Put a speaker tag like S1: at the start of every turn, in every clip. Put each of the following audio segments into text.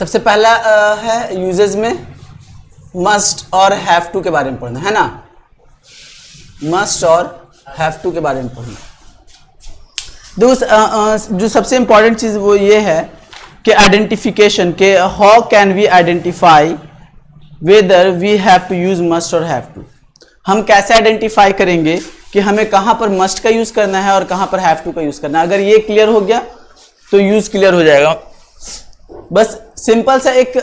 S1: सबसे पहला है यूजेस में मस्ट और हैव टू के बारे में पढ़ना है ना, मस्ट और हैव टू के बारे में पढ़ना। जो सबसे इंपॉर्टेंट चीज वो ये है कि आइडेंटिफिकेशन के how can we identify whether we have to use must और हैव टू। हम कैसे आइडेंटिफाई करेंगे कि हमें कहां पर मस्ट का यूज करना है और कहां पर हैव टू का यूज करना है। अगर ये क्लियर हो गया तो यूज क्लियर हो जाएगा। बस सिंपल सा एक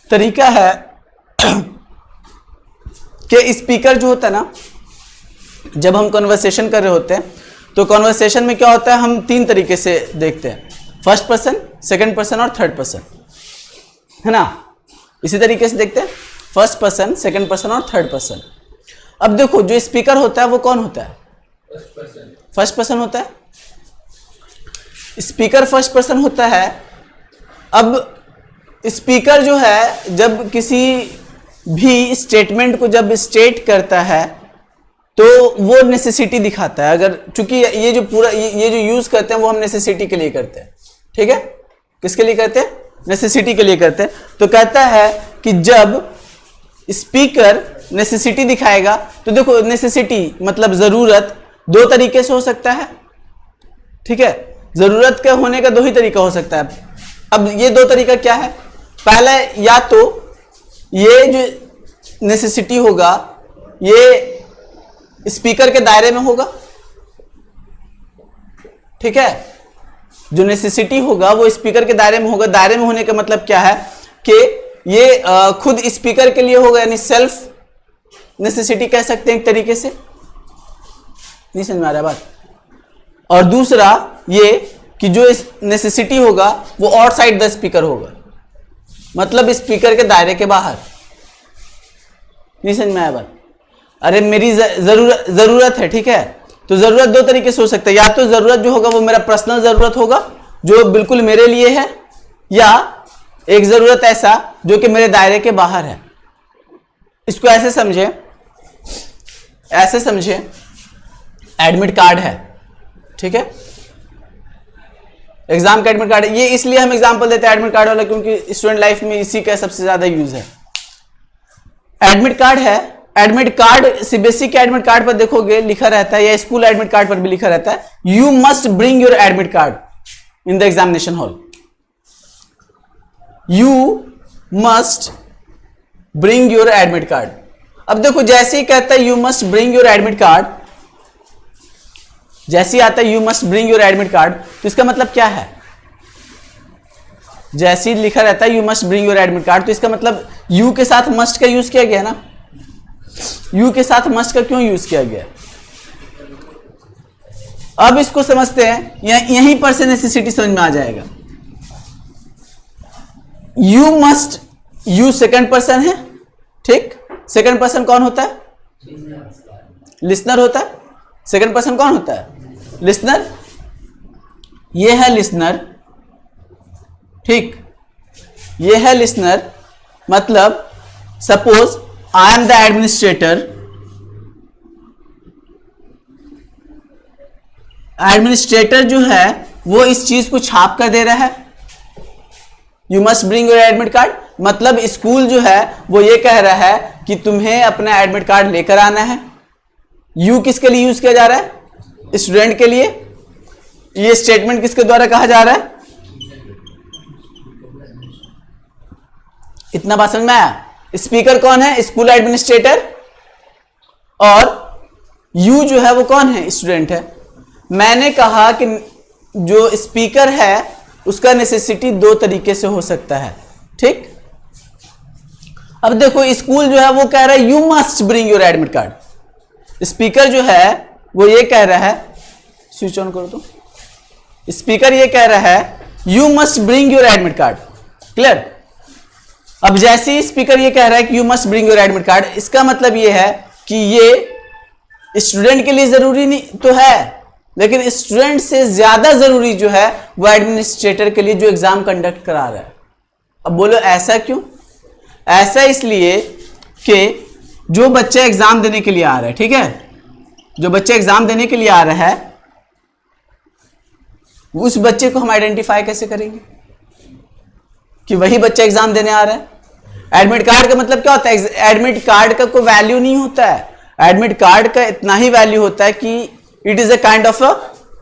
S1: तरीका है कि स्पीकर जो होता है ना, जब हम कन्वर्सेशन कर रहे होते हैं तो कन्वर्सेशन में क्या होता है, हम तीन तरीके से देखते हैं, फर्स्ट पर्सन, सेकंड पर्सन और थर्ड पर्सन, है ना। इसी तरीके से देखते हैं फर्स्ट पर्सन, सेकंड पर्सन और थर्ड पर्सन। अब देखो जो स्पीकर होता है वो कौन होता है, फर्स्ट पर्सन होता है। स्पीकर फर्स्ट पर्सन होता है। अब स्पीकर जो है जब किसी भी स्टेटमेंट को जब स्टेट करता है तो वो नेसेसिटी दिखाता है। अगर चूंकि ये जो पूरा ये जो यूज करते हैं वो हम नेसेसिटी के लिए करते हैं, ठीक है। किसके लिए करते हैं, नेसेसिटी के लिए करते हैं। तो कहता है कि जब स्पीकर नेसेसिटी दिखाएगा तो देखो नेसेसिटी मतलब जरूरत दो तरीके से हो सकता है, ठीक है। जरूरत के होने का दो ही तरीका हो सकता है। अब ये दो तरीका क्या है, पहला या तो ये जो नेसेसिटी होगा ये स्पीकर के दायरे में होगा, ठीक है। जो नेसेसिटी होगा वो स्पीकर के दायरे में होगा। दायरे में होने का मतलब क्या है कि ये खुद स्पीकर के लिए होगा, यानी सेल्फ नेसेसिटी कह सकते हैं एक तरीके से। नहीं समझ में आ रहा बात। और दूसरा ये कि जो नेसेसिटी होगा वो आउटसाइड द स्पीकर होगा, मतलब स्पीकर के दायरे के बाहर। नहीं समझ में आया बात। अरे मेरी जरूरत है, ठीक है। तो जरूरत दो तरीके से हो सकता है, या तो जरूरत जो होगा वो मेरा पर्सनल जरूरत होगा जो बिल्कुल मेरे लिए है, या एक जरूरत ऐसा जो कि मेरे दायरे के बाहर है। इसको ऐसे समझे एडमिट कार्ड है, ठीक है। एग्जाम का एडमिट कार्ड है। ये इसलिए हम एग्जांपल देते हैं एडमिट कार्ड वाला क्योंकि स्टूडेंट लाइफ में इसी का सबसे ज्यादा यूज है। एडमिट कार्ड है। एडमिट कार्ड सीबीएसई के एडमिट कार्ड पर देखोगे लिखा रहता है, या स्कूल एडमिट कार्ड पर भी लिखा रहता है, you must bring your admit card in the examination hall. You must bring your admit card. अब देखो जैसे ही कहता है you must bring your admit card, जैसे ही आता है you must bring your admit card, तो इसका मतलब क्या है, जैसे ही लिखा रहता है you must bring your admit card तो इसका मतलब यू के साथ मस्ट का यूज किया गया ना। यू के साथ मस्ट का क्यों यूज किया गया। अब इसको समझते हैं, यहीं पर से नेसेसिटी समझ में आ जाएगा। You must, you second person है, ठीक। सेकंड पर्सन कौन होता है, लिसनर होता है। सेकंड पर्सन कौन होता है, लिसनर। ये है लिसनर, ठीक। ये है लिसनर। मतलब suppose I am the administrator. Administrator जो है वो इस चीज को छाप कर दे रहा है, you must bring your admit card. मतलब स्कूल जो है वो ये कह रहा है कि तुम्हें अपना एडमिट कार्ड लेकर आना है। यू किसके लिए यूज किया जा रहा है, स्टूडेंट के लिए। ये स्टेटमेंट किसके द्वारा कहा जा रहा है, इतना बात समझ में आया। स्पीकर कौन है, स्कूल एडमिनिस्ट्रेटर, और यू जो है वो कौन है, स्टूडेंट है। मैंने कहा कि जो स्पीकर है उसका नेसेसिटी दो तरीके से हो सकता है, ठीक। अब देखो स्कूल जो है वो कह रहा है you must bring your admit card. Speaker जो है वो ये कह रहा है, स्विच ऑन करो तो, स्पीकर ये कह रहा है you must bring your admit card. Clear. अब जैसे ही स्पीकर ये कह रहा है कि you must bring your admit card, इसका मतलब ये है कि ये स्टूडेंट के लिए जरूरी नहीं तो है, लेकिन स्टूडेंट से ज्यादा जरूरी जो है वो एडमिनिस्ट्रेटर के लिए जो एग्जाम कंडक्ट करा रहा है। अब बोलो ऐसा क्यों। ऐसा इसलिए कि जो बच्चा एग्जाम देने के लिए आ रहा है, ठीक है, जो बच्चा एग्जाम देने के लिए आ रहा है उस बच्चे को हम आइडेंटिफाई कैसे करेंगे। कि वही बच्चा एग्जाम देने आ रहा है। एडमिट कार्ड का मतलब क्या होता है? एडमिट कार्ड का कोई वैल्यू नहीं होता है। एडमिट कार्ड का इतना ही वैल्यू होता है कि it is a kind of a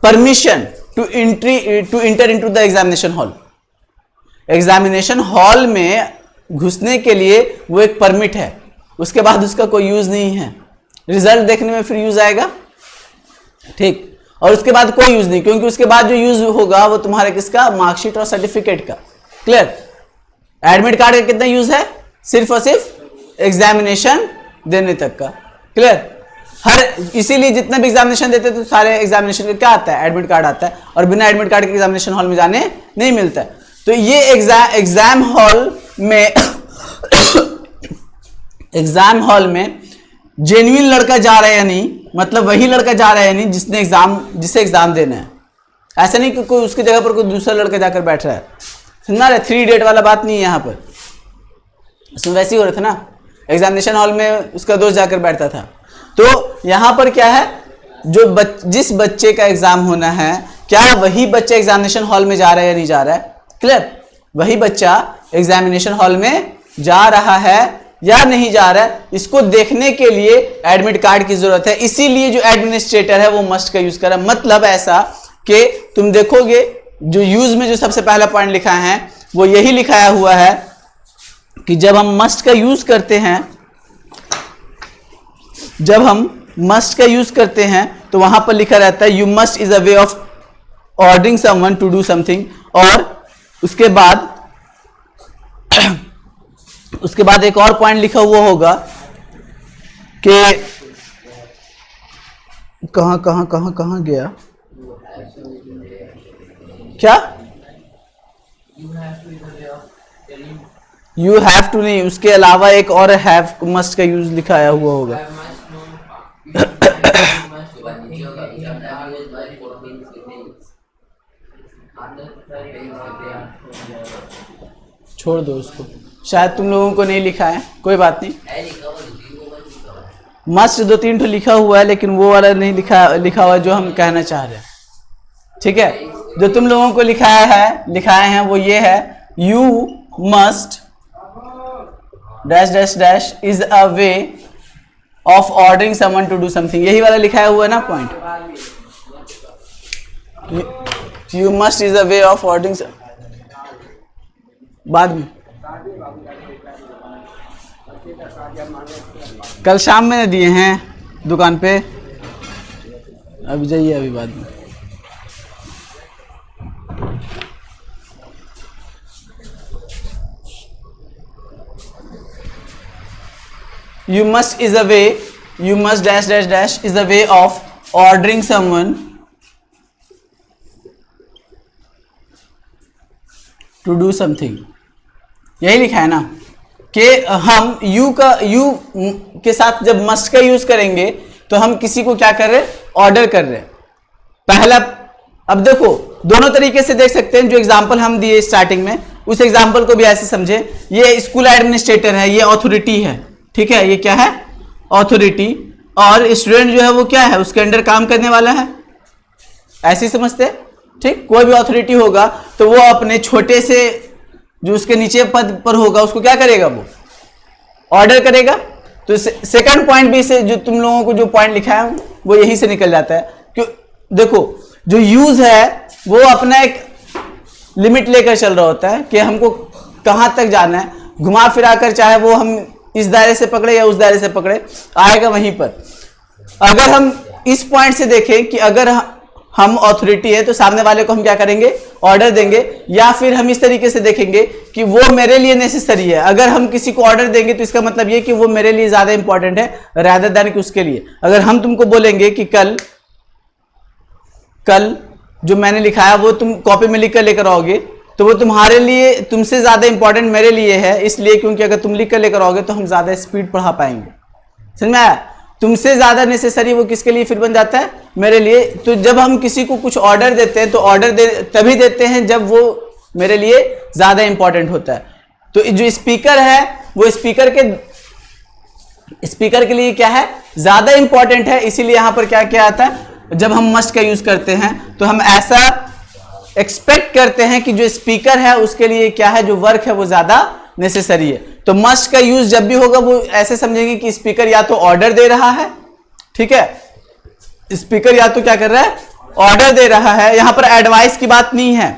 S1: permission to enter into the examination hall. Examination hall में घुसने के लिए वो एक परमिट है, उसके बाद उसका कोई यूज नहीं है। रिजल्ट देखने में फिर यूज आएगा, ठीक, और उसके बाद कोई यूज नहीं, क्योंकि उसके बाद जो यूज होगा वो तुम्हारे किसका? मार्कशीट और सर्टिफिकेट का। क्लियर? एडमिट कार्ड का कितना यूज है? सिर्फ और सिर्फ एग्जामिनेशन देने तक का। क्लियर? हर इसीलिए जितने भी एग्जामिनेशन देते हैं तो सारे एग्जामिनेशन का क्या आता है? एडमिट कार्ड आता है, और बिना एडमिट कार्ड के एग्जामिनेशन हॉल में जाने नहीं मिलता है। तो ये एग्जाम हॉल में जेन्युइन लड़का जा रहा है या नहीं, मतलब वही लड़का जा रहा है या नहीं जिसे एग्जाम देना है। ऐसा नहीं कि कोई उसकी जगह पर कोई दूसरा लड़का जाकर बैठ रहा है। सुनना रहे, 3 डेट वाला बात नहीं है यहाँ पर। इसमें वैसे ही हो रहा था ना, एग्जामिनेशन हॉल में उसका दोस्त जाकर बैठता था। तो यहाँ पर क्या है, जिस बच्चे का एग्जाम होना है, क्या वही बच्चा एग्जामिनेशन हॉल में जा रहा है या नहीं जा रहा है? क्लियर? वही बच्चा एग्जामिनेशन हॉल में जा रहा है या नहीं जा रहा है, इसको देखने के लिए एडमिट कार्ड की जरूरत है। इसीलिए जो एडमिनिस्ट्रेटर है वो मस्ट का यूज करा। मतलब ऐसा कि तुम देखोगे जो यूज में जो सबसे पहला पॉइंट लिखा है वो यही लिखाया हुआ है कि जब हम मस्ट का यूज करते हैं, तो वहां पर लिखा रहता है you must is a way of ordering someone to do something, और उसके बाद एक और पॉइंट लिखा हुआ होगा कि कहां गया क्या? यू हैव टू नहीं, उसके अलावा एक और हैव मस्ट का यूज लिखाया हुआ होगा। छोड़ दो उसको, शायद तुम लोगों को नहीं लिखा है, कोई बात नहीं। मस्ट 2-3 तो लिखा हुआ है, लेकिन वो वाला नहीं लिखा हुआ जो हम कहना चाह रहे हैं। ठीक है, जो तुम लोगों को लिखाए हैं वो ये है, you must dash dash dash is a way of ordering someone to do something. यही वाला लिखाया हुआ है ना point, you must is a way of ordering. बाद में कल शाम में दिए हैं दुकान पे, अभी जाइए, अभी बाद में। You must is a way, you must dash dash dash is a way of ordering someone to do something। यही लिखा है ना कि हम यू के साथ जब मस्ट का यूज करेंगे तो हम किसी को क्या कर रहे हैं? ऑर्डर कर रहे हैं। पहला, अब देखो दोनों तरीके से देख सकते हैं। जो एग्जांपल हम दिए स्टार्टिंग में, उस एग्जांपल को भी ऐसे समझे, ये स्कूल एडमिनिस्ट्रेटर है, ये अथॉरिटी है। ठीक है, ये क्या है? अथॉरिटी। और स्टूडेंट जो है वो क्या है? उसके अंडर काम करने वाला है, ऐसे ही समझते हैं। ठीक, कोई भी अथॉरिटी होगा तो वो अपने छोटे से जो उसके नीचे पद पर होगा उसको क्या करेगा? वो ऑर्डर करेगा। तो सेकंड पॉइंट भी से जो तुम लोगों को जो पॉइंट लिखा है वो यही से निकल जाता है। क्यों? देखो जो यूज है वो अपना एक लिमिट लेकर चल रहा होता है कि हमको कहां तक जाना है, घुमा फिरा कर, चाहे वो हम इस दायरे से पकड़े या उस दायरे से पकड़े, आएगा वहीं पर। अगर हम इस पॉइंट से देखें कि अगर हम अथॉरिटी है तो सामने वाले को हम क्या करेंगे? ऑर्डर देंगे। या फिर हम इस तरीके से देखेंगे कि वो मेरे लिए नेसेसरी है। अगर हम किसी को ऑर्डर देंगे तो इसका मतलब ये कि वो मेरे लिए ज्यादा इंपॉर्टेंट है रादर देन कि उसके लिए। अगर हम तुमको बोलेंगे कि कल जो मैंने लिखा है वो तुम कॉपी में लिख कर लेकर आओगे, तो वो तुम्हारे लिए, तुमसे ज्यादा इंपॉर्टेंट मेरे लिए है, इसलिए क्योंकि अगर तुम लिख कर लेकर आओगे तो हम ज्यादा स्पीड पढ़ा पाएंगे। समझ में आया? तुमसे ज्यादा नेसेसरी वो किसके लिए फिर बन जाता है? मेरे लिए। तो जब हम किसी को कुछ ऑर्डर देते हैं तो ऑर्डर तभी देते हैं जब वो मेरे लिए ज्यादा इंपॉर्टेंट होता है। तो जो स्पीकर है वो स्पीकर के लिए क्या है? ज्यादा इंपॉर्टेंट है। इसीलिए यहां पर क्या क्या आता है? जब हम मस्ट का यूज करते हैं तो हम ऐसा एक्सपेक्ट करते हैं कि जो स्पीकर है उसके लिए क्या है, जो वर्क है वो ज्यादा नेसेसरी है। तो मस्ट का यूज जब भी होगा वो ऐसे समझेंगे कि स्पीकर या तो ऑर्डर दे रहा है, ठीक है, स्पीकर या तो क्या कर रहा है, ऑर्डर दे रहा है। यहां पर एडवाइस की बात नहीं है,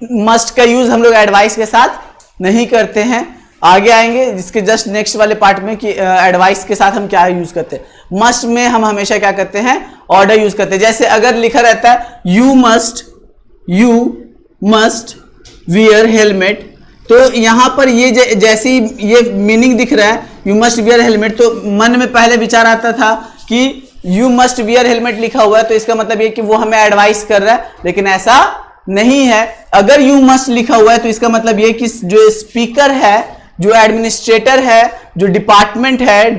S1: मस्ट का यूज हम लोग एडवाइस के साथ नहीं करते हैं। आगे आएंगे जिसके जस्ट नेक्स्ट वाले पार्ट में कि एडवाइस के साथ हम क्या यूज करते हैं। मस्ट में हम हमेशा क्या करते हैं, ऑर्डर यूज करते हैं। जैसे अगर लिखा रहता है यू मस्ट वियर हेलमेट, तो यहां पर ये जैसी ये मीनिंग दिख रहा है यू मस्ट वियर हेलमेट, तो मन में पहले विचार आता था कि यू मस्ट वियर हेलमेट लिखा हुआ है तो इसका मतलब ये कि वो हमें एडवाइस कर रहा है, लेकिन ऐसा नहीं है। अगर यू मस्ट लिखा हुआ है तो इसका मतलब ये कि जो स्पीकर है, जो एडमिनिस्ट्रेटर है, जो डिपार्टमेंट है,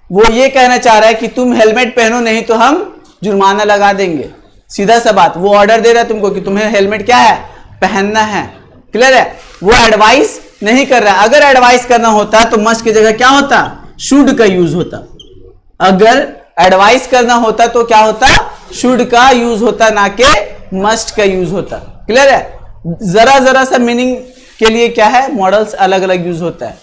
S1: वो ये कहना चाह रहा है कि तुम हेलमेट पहनो नहीं तो हम जुर्माना लगा देंगे। सीधा सा बात, वो ऑर्डर दे रहा है तुमको कि तुम्हें हेलमेट क्या है, पहनना है। क्लियर है, वो एडवाइस नहीं कर रहा है। अगर एडवाइस करना होता तो मस्ट की जगह क्या होता, शुड का यूज होता। अगर एडवाइस करना होता तो क्या होता, शुड का यूज होता, ना कि मस्ट का यूज होता। क्लियर है, जरा जरा सा मीनिंग के लिए क्या है, मॉडल्स अलग अलग यूज होता है,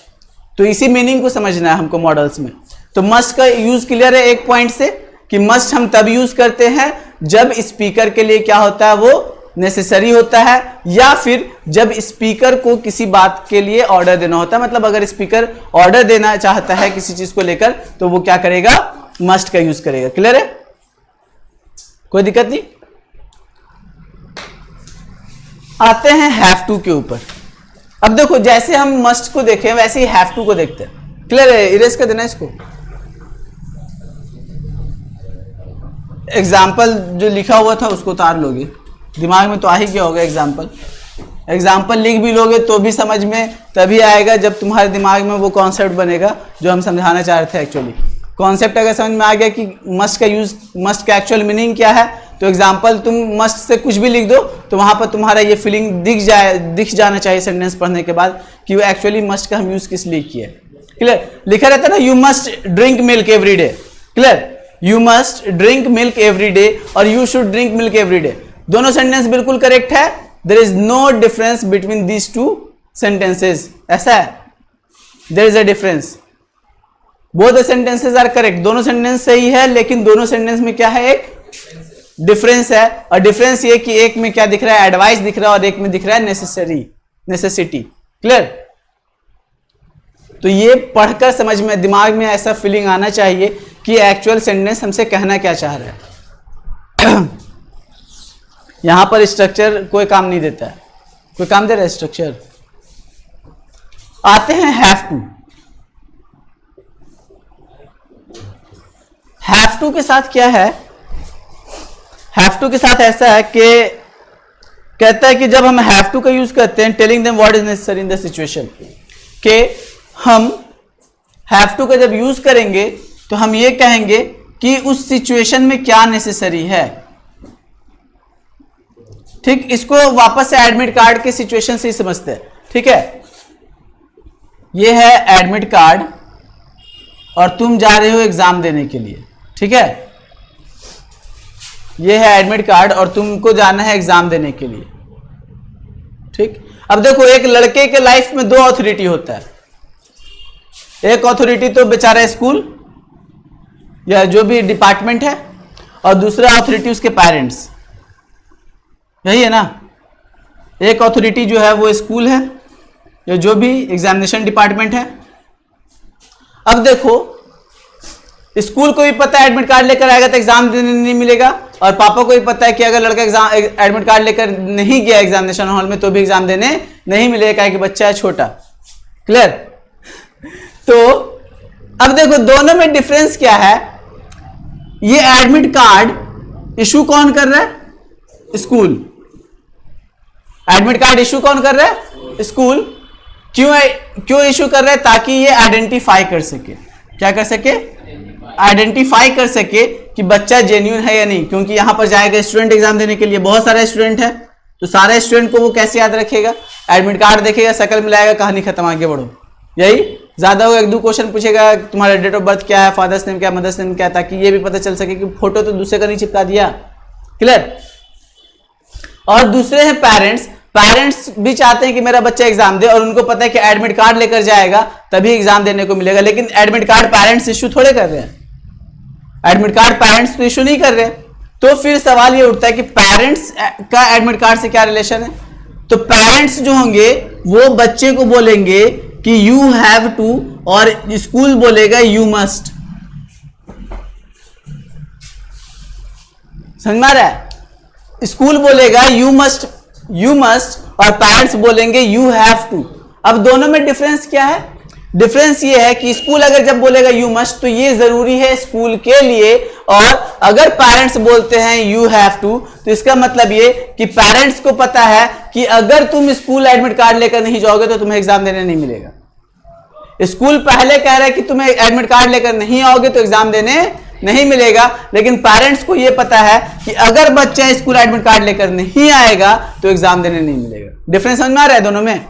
S1: तो इसी मीनिंग को समझना है हमको मॉडल्स में। तो मस्ट का यूज क्लियर है एक पॉइंट से कि मस्ट हम तब यूज करते हैं जब स्पीकर के लिए क्या होता है, वो नेसेसरी होता है, या फिर जब स्पीकर को किसी बात के लिए ऑर्डर देना होता है। मतलब अगर स्पीकर ऑर्डर देना चाहता है किसी चीज को लेकर तो वो क्या करेगा, मस्ट का यूज करेगा। क्लियर है, कोई दिक्कत नहीं। आते हैं हैव टू के ऊपर। अब देखो जैसे हम मस्ट को देखें वैसे ही हैव टू को देखते हैं। क्लियर है, इरेज कर देना इसको। एग्जाम्पल जो लिखा हुआ था उसको उतार लोगे, दिमाग में तो आ ही क्या होगा। एग्जाम्पल लिख भी लोगे तो भी समझ में तभी आएगा जब तुम्हारे दिमाग में वो कॉन्सेप्ट बनेगा जो हम समझाना चाह रहे थे। एक्चुअली कॉन्सेप्ट अगर समझ में आ गया कि मस्ट का यूज, मस्ट का एक्चुअल मीनिंग क्या है, तो एग्जाम्पल तुम मस्ट से कुछ भी लिख दो तो वहां पर तुम्हारा ये फीलिंग दिख जाना चाहिए सेंटेंस पढ़ने के बाद कि वो एक्चुअली मस्ट का हम यूज किस लिए किया है। क्लियर, लिखा रहता है ना you must drink milk every day. Clear, you must drink milk every day और you should drink milk every day, दोनों सेंटेंस बिल्कुल करेक्ट है। There is no difference between these two sentences. ऐसा है, there is a difference, both the sentences are correct, दोनों sentence सही है, लेकिन दोनों सेंटेंस में क्या है, एक डिफरेंस है। और डिफरेंस ये कि एक में क्या दिख रहा है, एडवाइस दिख रहा है, और एक में दिख रहा है नेसेसिटी। क्लियर, तो ये पढ़कर समझ में, दिमाग में ऐसा फीलिंग आना चाहिए कि एक्चुअल सेंटेंस हमसे कहना क्या चाह रहा है। यहां पर स्ट्रक्चर कोई काम नहीं देता है, कोई काम दे रहा है स्ट्रक्चर। आते हैं हैव टू। हैव टू के साथ क्या है, हैव टू के साथ ऐसा है कि कहता है कि जब हम हैव टू का यूज करते हैं, telling them what is necessary in the situation, कि हम हैव टू का जब यूज करेंगे तो हम ये कहेंगे कि उस सिचुएशन में क्या नेसेसरी है। ठीक, इसको वापस से एडमिट कार्ड के सिचुएशन से ही समझते हैं। ठीक है, ये है एडमिट कार्ड और तुम जा रहे हो एग्जाम देने के लिए। ठीक है, ये है एडमिट कार्ड और तुमको जाना है एग्जाम देने के लिए। ठीक, अब देखो एक लड़के के लाइफ में दो अथॉरिटी होता है। एक अथॉरिटी तो बेचारा स्कूल या जो भी डिपार्टमेंट है, और दूसरा अथॉरिटी उसके पेरेंट्स। यही है ना, एक अथॉरिटी जो है वो स्कूल है या जो भी एग्जामिनेशन डिपार्टमेंट है। अब देखो स्कूल को भी पता है एडमिट कार्ड लेकर आएगा तो एग्जाम देने नहीं मिलेगा, और पापा को भी पता है कि अगर लड़का एग्जाम एडमिट कार्ड लेकर नहीं गया एग्जामिनेशन हॉल में तो भी एग्जाम देने नहीं मिलेगा कि बच्चा है छोटा। क्लियर, तो अब देखो दोनों में डिफरेंस क्या है। ये एडमिट कार्ड इशू कौन कर रहा है, स्कूल। एडमिट कार्ड इशू कौन कर रहा है, स्कूल। क्यों इशू कर रहा है, ताकि ये आइडेंटिफाई कर सके, क्या कर सके, आइडेंटिफाई कर सके कि बच्चा जेन्युइन है या नहीं। क्योंकि यहां पर जाएगा स्टूडेंट एग्जाम देने के लिए, बहुत सारा स्टूडेंट है, तो सारे स्टूडेंट को वो कैसे याद रखेगा, एडमिट कार्ड देखेगा, शक्ल मिलाएगा, कहानी खत्म, आगे बढ़ो। यही ज्यादा होगा, एक दो क्वेश्चन पूछेगा, तुम्हारा डेट ऑफ बर्थ क्या है, फादर्स नेम क्या है, मदर्स नेम क्या है, ताकि ये भी पता चल सके कि फोटो तो दूसरे का नहीं चिपका दिया। क्लियर, और दूसरे हैं पेरेंट्स। पेरेंट्स भी चाहते हैं कि मेरा बच्चा एग्जाम दे, और उनको पता है कि एडमिट कार्ड लेकर जाएगा तभी एग्जाम देने को मिलेगा, लेकिन एडमिट कार्ड पेरेंट्स इशू थोड़े कर रहे हैं, एडमिट कार्ड पेरेंट्स तो इशू नहीं कर रहे। तो फिर सवाल ये उठता है कि पेरेंट्स का एडमिट कार्ड से क्या रिलेशन है। तो पेरेंट्स जो होंगे वो बच्चे को बोलेंगे कि यू हैव टू, और स्कूल बोलेगा यू मस्ट। समझ में आ रहा है? स्कूल बोलेगा यू मस्ट और पेरेंट्स बोलेंगे यू हैव टू। अब दोनों में डिफरेंस क्या है? डिफरेंस ये है कि स्कूल अगर जब बोलेगा यू मस्ट तो ये जरूरी है स्कूल के लिए, और अगर पेरेंट्स बोलते हैं यू हैव टू तो इसका मतलब ये कि पेरेंट्स को पता है कि अगर तुम स्कूल एडमिट कार्ड लेकर नहीं जाओगे तो तुम्हें एग्जाम देने नहीं मिलेगा। स्कूल पहले कह रहा है कि तुम्हें एडमिट कार्ड लेकर नहीं आओगे तो एग्जाम देने नहीं मिलेगा, लेकिन पेरेंट्स को यह पता है कि अगर बच्चा स्कूल एडमिट कार्ड लेकर नहीं आएगा तो एग्जाम देने नहीं मिलेगा। डिफरेंस समझ में आ रहा है दोनों में?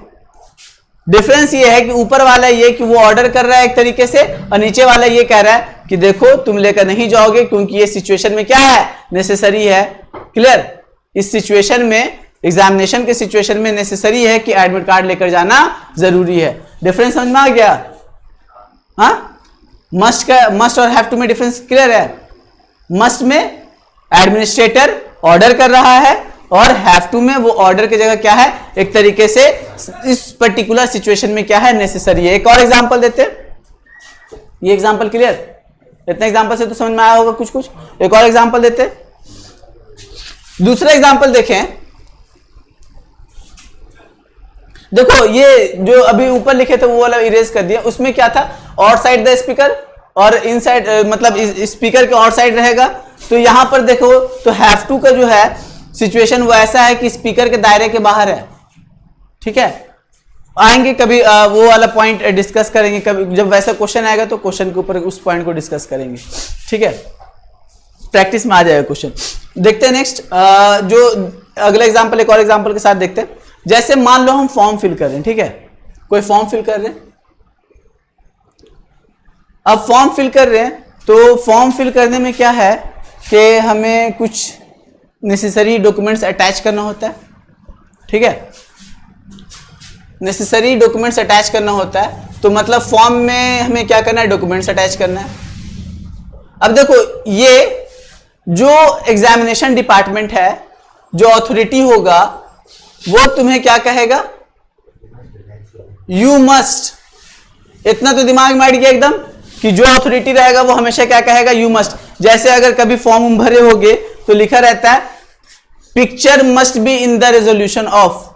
S1: डिफरेंस ये है कि ऊपर वाला ये कि वो ऑर्डर कर रहा है एक तरीके से, और नीचे वाला ये कह रहा है कि देखो तुम लेकर नहीं जाओगे क्योंकि ये सिचुएशन में क्या है, नेसेसरी है। क्लियर? इस सिचुएशन में, एग्जामिनेशन के सिचुएशन में नेसेसरी है कि एडमिट कार्ड लेकर जाना जरूरी है। डिफरेंस समझ में आ गया? हाँ, मस्ट और हैव टू में डिफरेंस क्लियर है? मस्ट में एडमिनिस्ट्रेटर ऑर्डर कर रहा है, और हैव टू में वो ऑर्डर की जगह क्या है, एक तरीके से इस पर्टिकुलर सिचुएशन में क्या है, नेसेसरी है। एक और एग्जांपल देते हैं। ये एग्जांपल क्लियर? इतने एग्जांपल से तो समझ में आया होगा कुछ कुछ। एक और एग्जांपल देते हैं। दूसरा एग्जांपल देखें। देखो ये जो अभी ऊपर लिखे थे वो वाला इरेज कर दिया। उसमें क्या था, और साइड द स्पीकर और इन साइड, मतलब स्पीकर के और साइड रहेगा। तो यहां पर देखो तो हैव टू का जो है सिचुएशन वो ऐसा है कि स्पीकर के दायरे के बाहर है। ठीक है, आएंगे कभी वो वाला पॉइंट डिस्कस करेंगे, कभी जब वैसा क्वेश्चन आएगा तो क्वेश्चन के ऊपर उस पॉइंट को डिस्कस करेंगे। ठीक है, प्रैक्टिस में आ जाएगा क्वेश्चन। देखते हैं नेक्स्ट, जो अगला एग्जांपल, एक और एग्जांपल के साथ देखते हैं। जैसे मान लो हम फॉर्म फिल कर रहे हैं। ठीक है, कोई फॉर्म फिल कर रहे हैं। अब फॉर्म फिल कर रहे हैं तो फॉर्म फिल करने में क्या है कि हमें कुछ नेसेसरी डॉक्यूमेंट्स अटैच करना होता है। ठीक है, नेसेसरी डॉक्यूमेंट्स अटैच करना होता है। तो मतलब फॉर्म में हमें क्या करना है, डॉक्यूमेंट्स अटैच करना है। अब देखो ये जो एग्जामिनेशन डिपार्टमेंट है, जो अथॉरिटी होगा, वो तुम्हें क्या कहेगा, यू मस्ट। इतना तो दिमाग में बैठ गया एकदम कि जो अथॉरिटी रहेगा वो हमेशा क्या कहेगा, यू मस्ट। जैसे अगर कभी फॉर्म भरे होगे तो लिखा रहता है picture must be in the resolution of.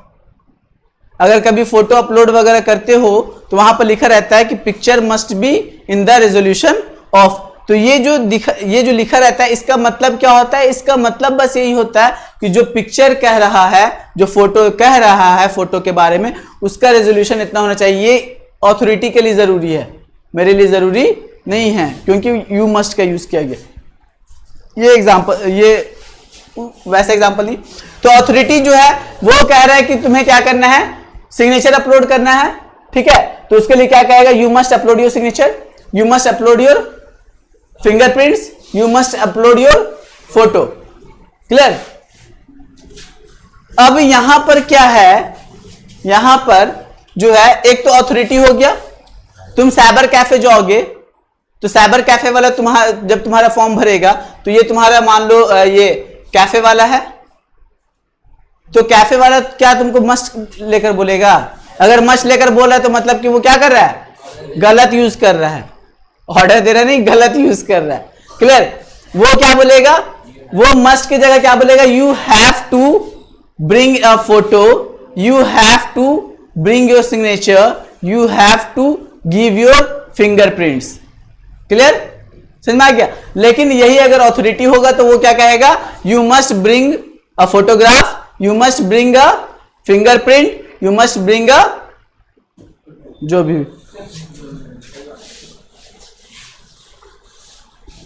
S1: अगर कभी फोटो अपलोड वगैरह करते हो तो वहां पर लिखा रहता है कि picture must be in the resolution of. तो ये जो लिखा रहता है इसका मतलब क्या होता है, इसका मतलब बस यही होता है कि जो पिक्चर कह रहा है, जो फोटो कह रहा है फोटो के बारे में, उसका रेजोल्यूशन इतना होना चाहिए। ये अथॉरिटी के लिए जरूरी है, मेरे लिए जरूरी नहीं है, क्योंकि यू मस्ट का यूज किया गया। ये एग्जांपल, ये वैसा एग्जांपल नहीं। तो अथॉरिटी जो है वो कह रहा है कि तुम्हें क्या करना है, सिग्नेचर अपलोड करना है। ठीक है, तो उसके लिए क्या कहेगा, you must upload your signature, you must upload your fingerprints, you must upload your photo. Clear? अब यहां पर क्या है, यहां पर जो है एक तो अथॉरिटी हो गया। तुम साइबर कैफे जाओगे तो साइबर कैफे वाला जब तुम्हारा फॉर्म भरेगा तो ये तुम्हारा मान लो ये कैफे वाला है, तो कैफे वाला क्या तुमको मस्ट लेकर बोलेगा? अगर मस्ट लेकर बोल रहा है तो मतलब कि वो क्या कर रहा है, गलत यूज कर रहा है। ऑर्डर दे रहा नहीं, गलत यूज कर रहा है। क्लियर? वो क्या बोलेगा, वो मस्ट की जगह क्या बोलेगा, you have to bring a photo, you have to bring your signature, you have to give your fingerprints. Clear? समझ में आ गया? लेकिन यही अगर अथॉरिटी होगा तो वो क्या कहेगा, you must bring a photograph, you must bring a fingerprint, you must bring a जो भी।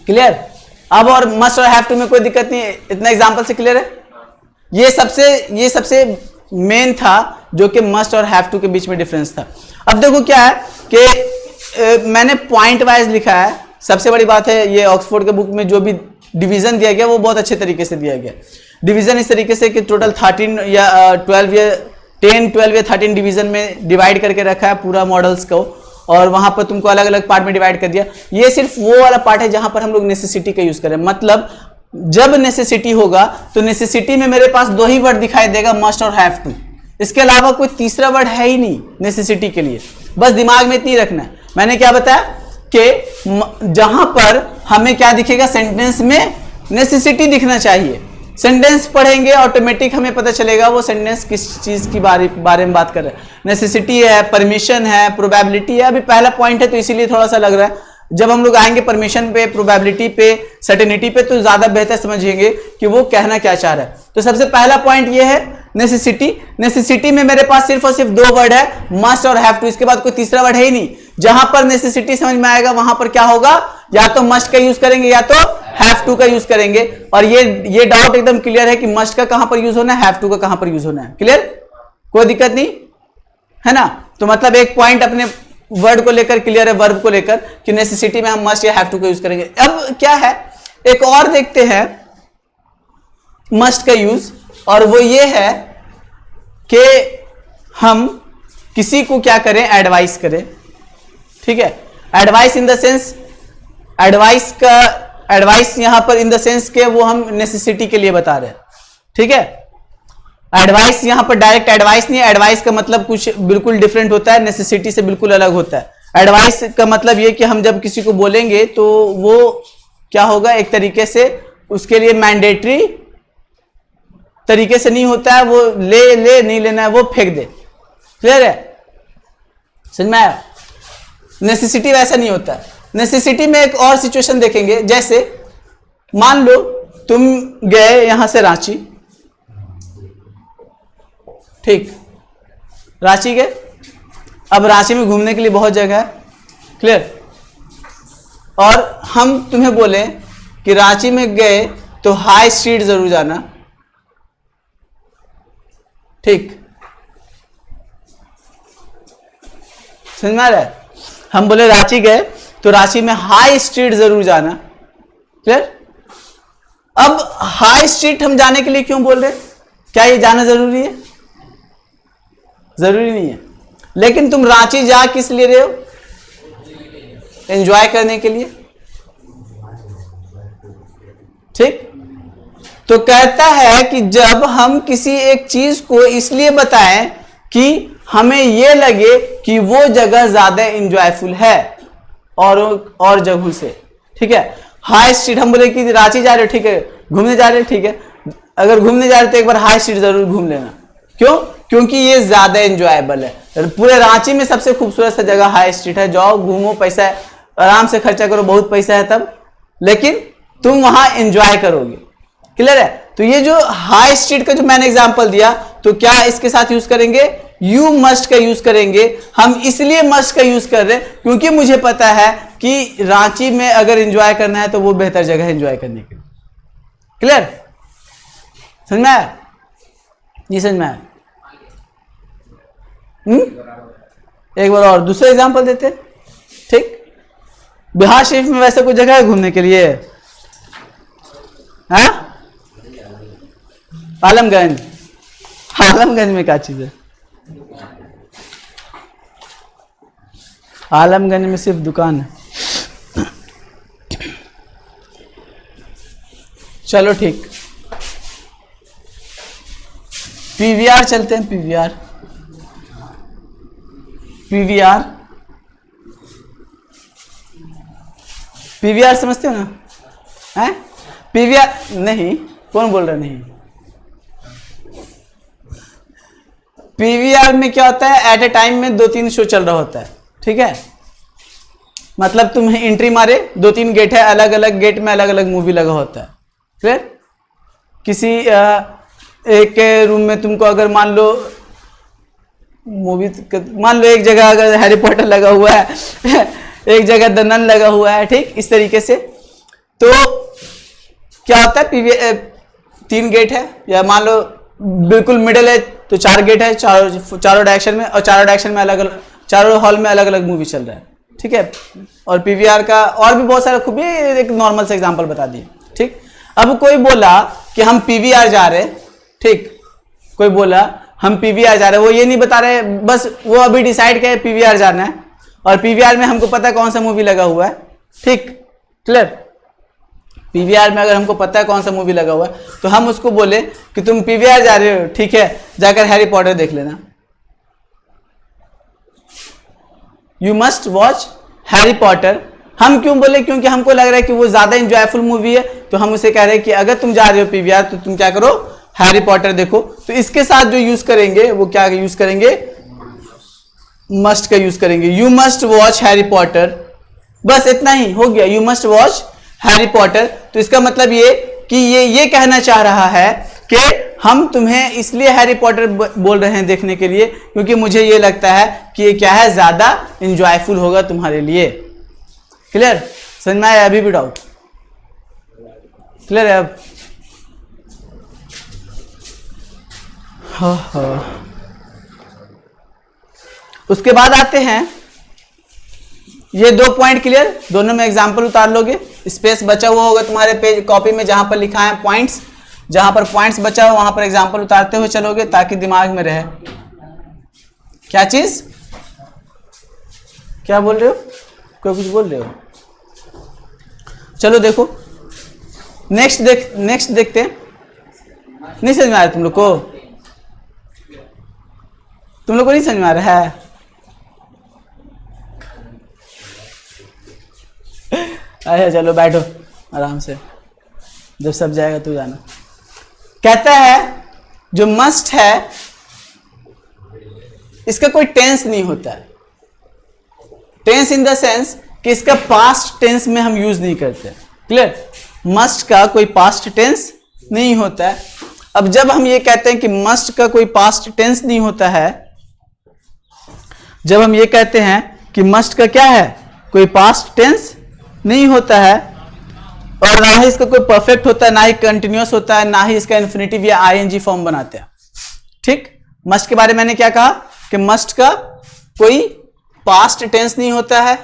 S1: क्लियर? अब और मस्ट और हैव टू में कोई दिक्कत नहीं है, इतना एग्जांपल से क्लियर है। ये सबसे मेन था जो कि मस्ट और हैव टू के बीच में डिफरेंस था। अब देखो क्या है कि मैंने पॉइंट वाइज लिखा है। सबसे बड़ी बात है ये ऑक्सफोर्ड के बुक में जो भी डिवीजन दिया गया वो बहुत अच्छे तरीके से दिया गया। डिवीजन इस तरीके से कि टोटल 13 या 12 या 10, 12 या 13 डिवीजन में डिवाइड करके रखा है पूरा मॉडल्स को, और वहां पर तुमको अलग अलग पार्ट में डिवाइड कर दिया। ये सिर्फ वो वाला पार्ट है जहां पर हम लोग नेसेसिटी का यूज करें। मतलब जब नेसेसिटी होगा तो नेसेसिटी में मेरे पास दो ही वर्ड दिखाई देगा, मस्ट और हैव टू। इसके अलावा कोई तीसरा वर्ड है ही नहीं नेसेसिटी के लिए। बस दिमाग में इतनी रखना है। मैंने क्या बताया कि जहां पर हमें क्या दिखेगा, सेंटेंस में नेसेसिटी दिखना चाहिए। सेंटेंस पढ़ेंगे ऑटोमेटिक हमें पता चलेगा वो सेंटेंस किस चीज की बारे में बात कर रहे हैं। नेसेसिटी है, परमिशन है, प्रोबेबिलिटी है। अभी पहला पॉइंट है तो इसीलिए थोड़ा सा लग रहा है। जब हम लोग आएंगे परमिशन पे, प्रोबेबिलिटी पे, सर्टेनिटी पे, तो ज्यादा बेहतर समझेंगे कि वो कहना क्या चाह रहा है। तो सबसे पहला पॉइंट ये है नेसेसिटी। नेसेसिटी में मेरे पास सिर्फ और सिर्फ दो वर्ड है, मस्ट और हैव टू। इसके बाद कोई तीसरा वर्ड है ही नहीं। जहां पर नेसेसिटी समझ में आएगा वहां पर क्या होगा, या तो मस्ट का यूज करेंगे या तो हैव टू का यूज करेंगे। और ये डाउट एकदम क्लियर है कि मस्ट का कहां पर यूज होना है, हैव टू का कहां पर यूज होना है। क्लियर, कोई दिक्कत नहीं है ना। तो मतलब एक पॉइंट अपने वर्ड को लेकर क्लियर है, वर्ब को लेकर, कि नेसेसिटी में हम मस्ट या हैव टू का यूज करेंगे। अब क्या है, एक और देखते हैं मस्ट का यूज, और वो ये है कि हम किसी को क्या करें, एडवाइस करें। ठीक है, advice in the sense, advice यहां पर इन द सेंस के वो हम नेसेसिटी के लिए बता रहे हैं। ठीक है, एडवाइस यहां पर डायरेक्ट एडवाइस नहीं है। एडवाइस का मतलब कुछ बिल्कुल डिफरेंट होता है, नेसेसिटी से बिल्कुल अलग होता है। एडवाइस का मतलब ये कि हम जब किसी को बोलेंगे तो वो क्या होगा, एक तरीके से उसके लिए मैंडेटरी तरीके से नहीं होता है, वो ले नहीं लेना है, वो फेंक दे। क्लियर है, समझ में आया। नेसेसिटी वैसा नहीं होता है। नेसेसिटी में एक और सिचुएशन देखेंगे, जैसे मान लो तुम गए यहां से रांची, ठीक, रांची गए। अब रांची में घूमने के लिए बहुत जगह है, क्लियर, और हम तुम्हें बोले कि रांची में गए तो हाई स्ट्रीट जरूर जाना, ठीक, समझ में आ रहा है। हम बोले रांची गए तो रांची में हाई स्ट्रीट जरूर जाना, क्लियर। अब हाई स्ट्रीट हम जाने के लिए क्यों बोल रहे हैं, क्या ये जाना जरूरी है? जरूरी नहीं है। लेकिन तुम रांची जा किस लिए रहे हो, एंजॉय करने के लिए, ठीक। तो कहता है कि जब हम किसी एक चीज को इसलिए बताएं कि हमें यह लगे कि वो जगह ज्यादा एंजॉयफुल है और जगहों से, ठीक है। हाई स्ट्रीट हम बोले कि रांची जा रहे हो, ठीक है, घूमने जा रहे हो, ठीक है, अगर घूमने जा रहे हो तो एक बार हाई स्ट्रीट जरूर घूम लेना। क्यों? क्योंकि ये ज्यादा एंजॉयबल है। पूरे रांची में सबसे खूबसूरत सा जगह हाई स्ट्रीट है, जाओ घूमो, पैसा है, आराम से खर्चा करो, बहुत पैसा है तब, लेकिन तुम वहां एंजॉय करोगे। क्लियर है। तो ये जो हाई स्ट्रीट का जो मैंने एग्जांपल दिया, तो क्या इसके साथ यूज करेंगे, यू मस्ट का यूज करेंगे। हम इसलिए मस्ट का यूज कर रहे हैं क्योंकि मुझे पता है कि रांची में अगर एंजॉय करना है तो वो बेहतर जगह है एंजॉय करने के लिए। क्लियर, समझ में आया? जी समझ में आया। एक बार और दूसरा एग्जांपल देते हैं, ठीक। बिहार शरीफ में वैसे कोई जगह है घूमने के लिए? हाँ, आलमगंज। आलमगंज में क्या चीज है? आलमगंज में सिर्फ दुकान है। चलो ठीक, पीवीआर चलते हैं। पीवीआर, पीवीआर, पीवीआर समझते हो ना? हैं? पीवीआर नहीं, कौन बोल रहा नहीं? पीवीआर में क्या होता है, एट ए टाइम में 2-3 शो चल रहा होता है, ठीक है। मतलब तुम एंट्री मारे, 2-3 गेट है, अलग अलग गेट में अलग अलग मूवी लगा होता है। फिर किसी एक रूम में तुमको अगर मान लो मूवी, मान लो एक जगह अगर हैरी पॉटर लगा हुआ है एक जगह द नन लगा हुआ है, ठीक, इस तरीके से। तो क्या होता है, पीवीआर 3 गेट है, या मान लो बिल्कुल मिडिल है तो 4 गेट है, चारों डायरेक्शन में, और चारों डायरेक्शन में अलग अलग, चारों हॉल में अलग अलग मूवी चल रहा है, ठीक है। और पीवीआर का और भी बहुत सारा खूबी, एक नॉर्मल से एग्जांपल बता दिए, ठीक। अब कोई बोला कि हम पीवीआर जा रहे हैं, ठीक, कोई बोला हम पीवीआर जा रहे हैं, वो ये नहीं बता रहे, बस वो अभी डिसाइड किया पीवीआर जाना है और पीवीआर में हमको पता है कौन सा मूवी लगा हुआ है, ठीक, क्लियर। पीवीआर में अगर हमको पता है कौन सा मूवी लगा हुआ है तो हम उसको बोले कि तुम पीवीआर जा रहे हो, ठीक है, जाकर हैरी पॉटर देख लेना, you must watch Harry Potter. हम क्यों बोले? क्योंकि हमको लग रहा है कि वो ज्यादा इंजॉयफुल मूवी है, तो हम उसे कह रहे हैं कि अगर तुम जा रहे हो पीवीआर तो तुम क्या करो, हैरी पॉटर देखो। तो इसके साथ जो यूज करेंगे वो क्या यूज करेंगे, मस्ट का यूज करेंगे, you must watch Harry Potter, बस इतना ही हो गया, you must watch Harry Potter. तो इसका मतलब ये कि ये कहना चाह रहा है कि हम तुम्हें इसलिए हैरी पॉटर बोल रहे हैं देखने के लिए क्योंकि मुझे ये लगता है कि ये क्या है, ज्यादा इंजॉयफुल होगा तुम्हारे लिए। क्लियर? समझ में आया? अभी भी डाउट? क्लियर है अब? उसके बाद आते हैं ये 2 पॉइंट क्लियर, दोनों में एग्जांपल उतार लोगे, स्पेस बचा हुआ होगा तुम्हारे पेज कॉपी में जहां पर लिखा है पॉइंट्स, जहां पर पॉइंट्स बचा हो वहां पर एग्जांपल उतारते हुए चलोगे ताकि दिमाग में रहे। क्या चीज? क्या बोल रहे हो? कोई कुछ बोल रहे हो? चलो देखो नेक्स्ट देखते हैं। नहीं समझ में आ रहा तुम लोग को? तुम लोग को नहीं समझ में आ रहा है? अच्छा चलो बैठो आराम से, जब सब जाएगा तो जाना। कहता है जो मस्ट है इसका कोई टेंस नहीं होता है, टेंस इन द सेंस कि इसका पास्ट टेंस में हम यूज नहीं करते। क्लियर? मस्ट का कोई पास्ट टेंस नहीं होता है। अब जब हम ये कहते हैं कि मस्ट का कोई पास्ट टेंस नहीं होता है, जब हम ये कहते हैं कि मस्ट का क्या है, कोई पास्ट टेंस नहीं होता है और ना ही इसका कोई परफेक्ट होता है, ना ही कंटिन्यूअस होता है, ना ही इसका इन्फिनिटिव या आईएनजी फॉर्म बनाते हैं। ठीक, मस्ट के बारे में मैंने क्या कहा कि मस्ट का कोई पास्ट टेंस नहीं होता है,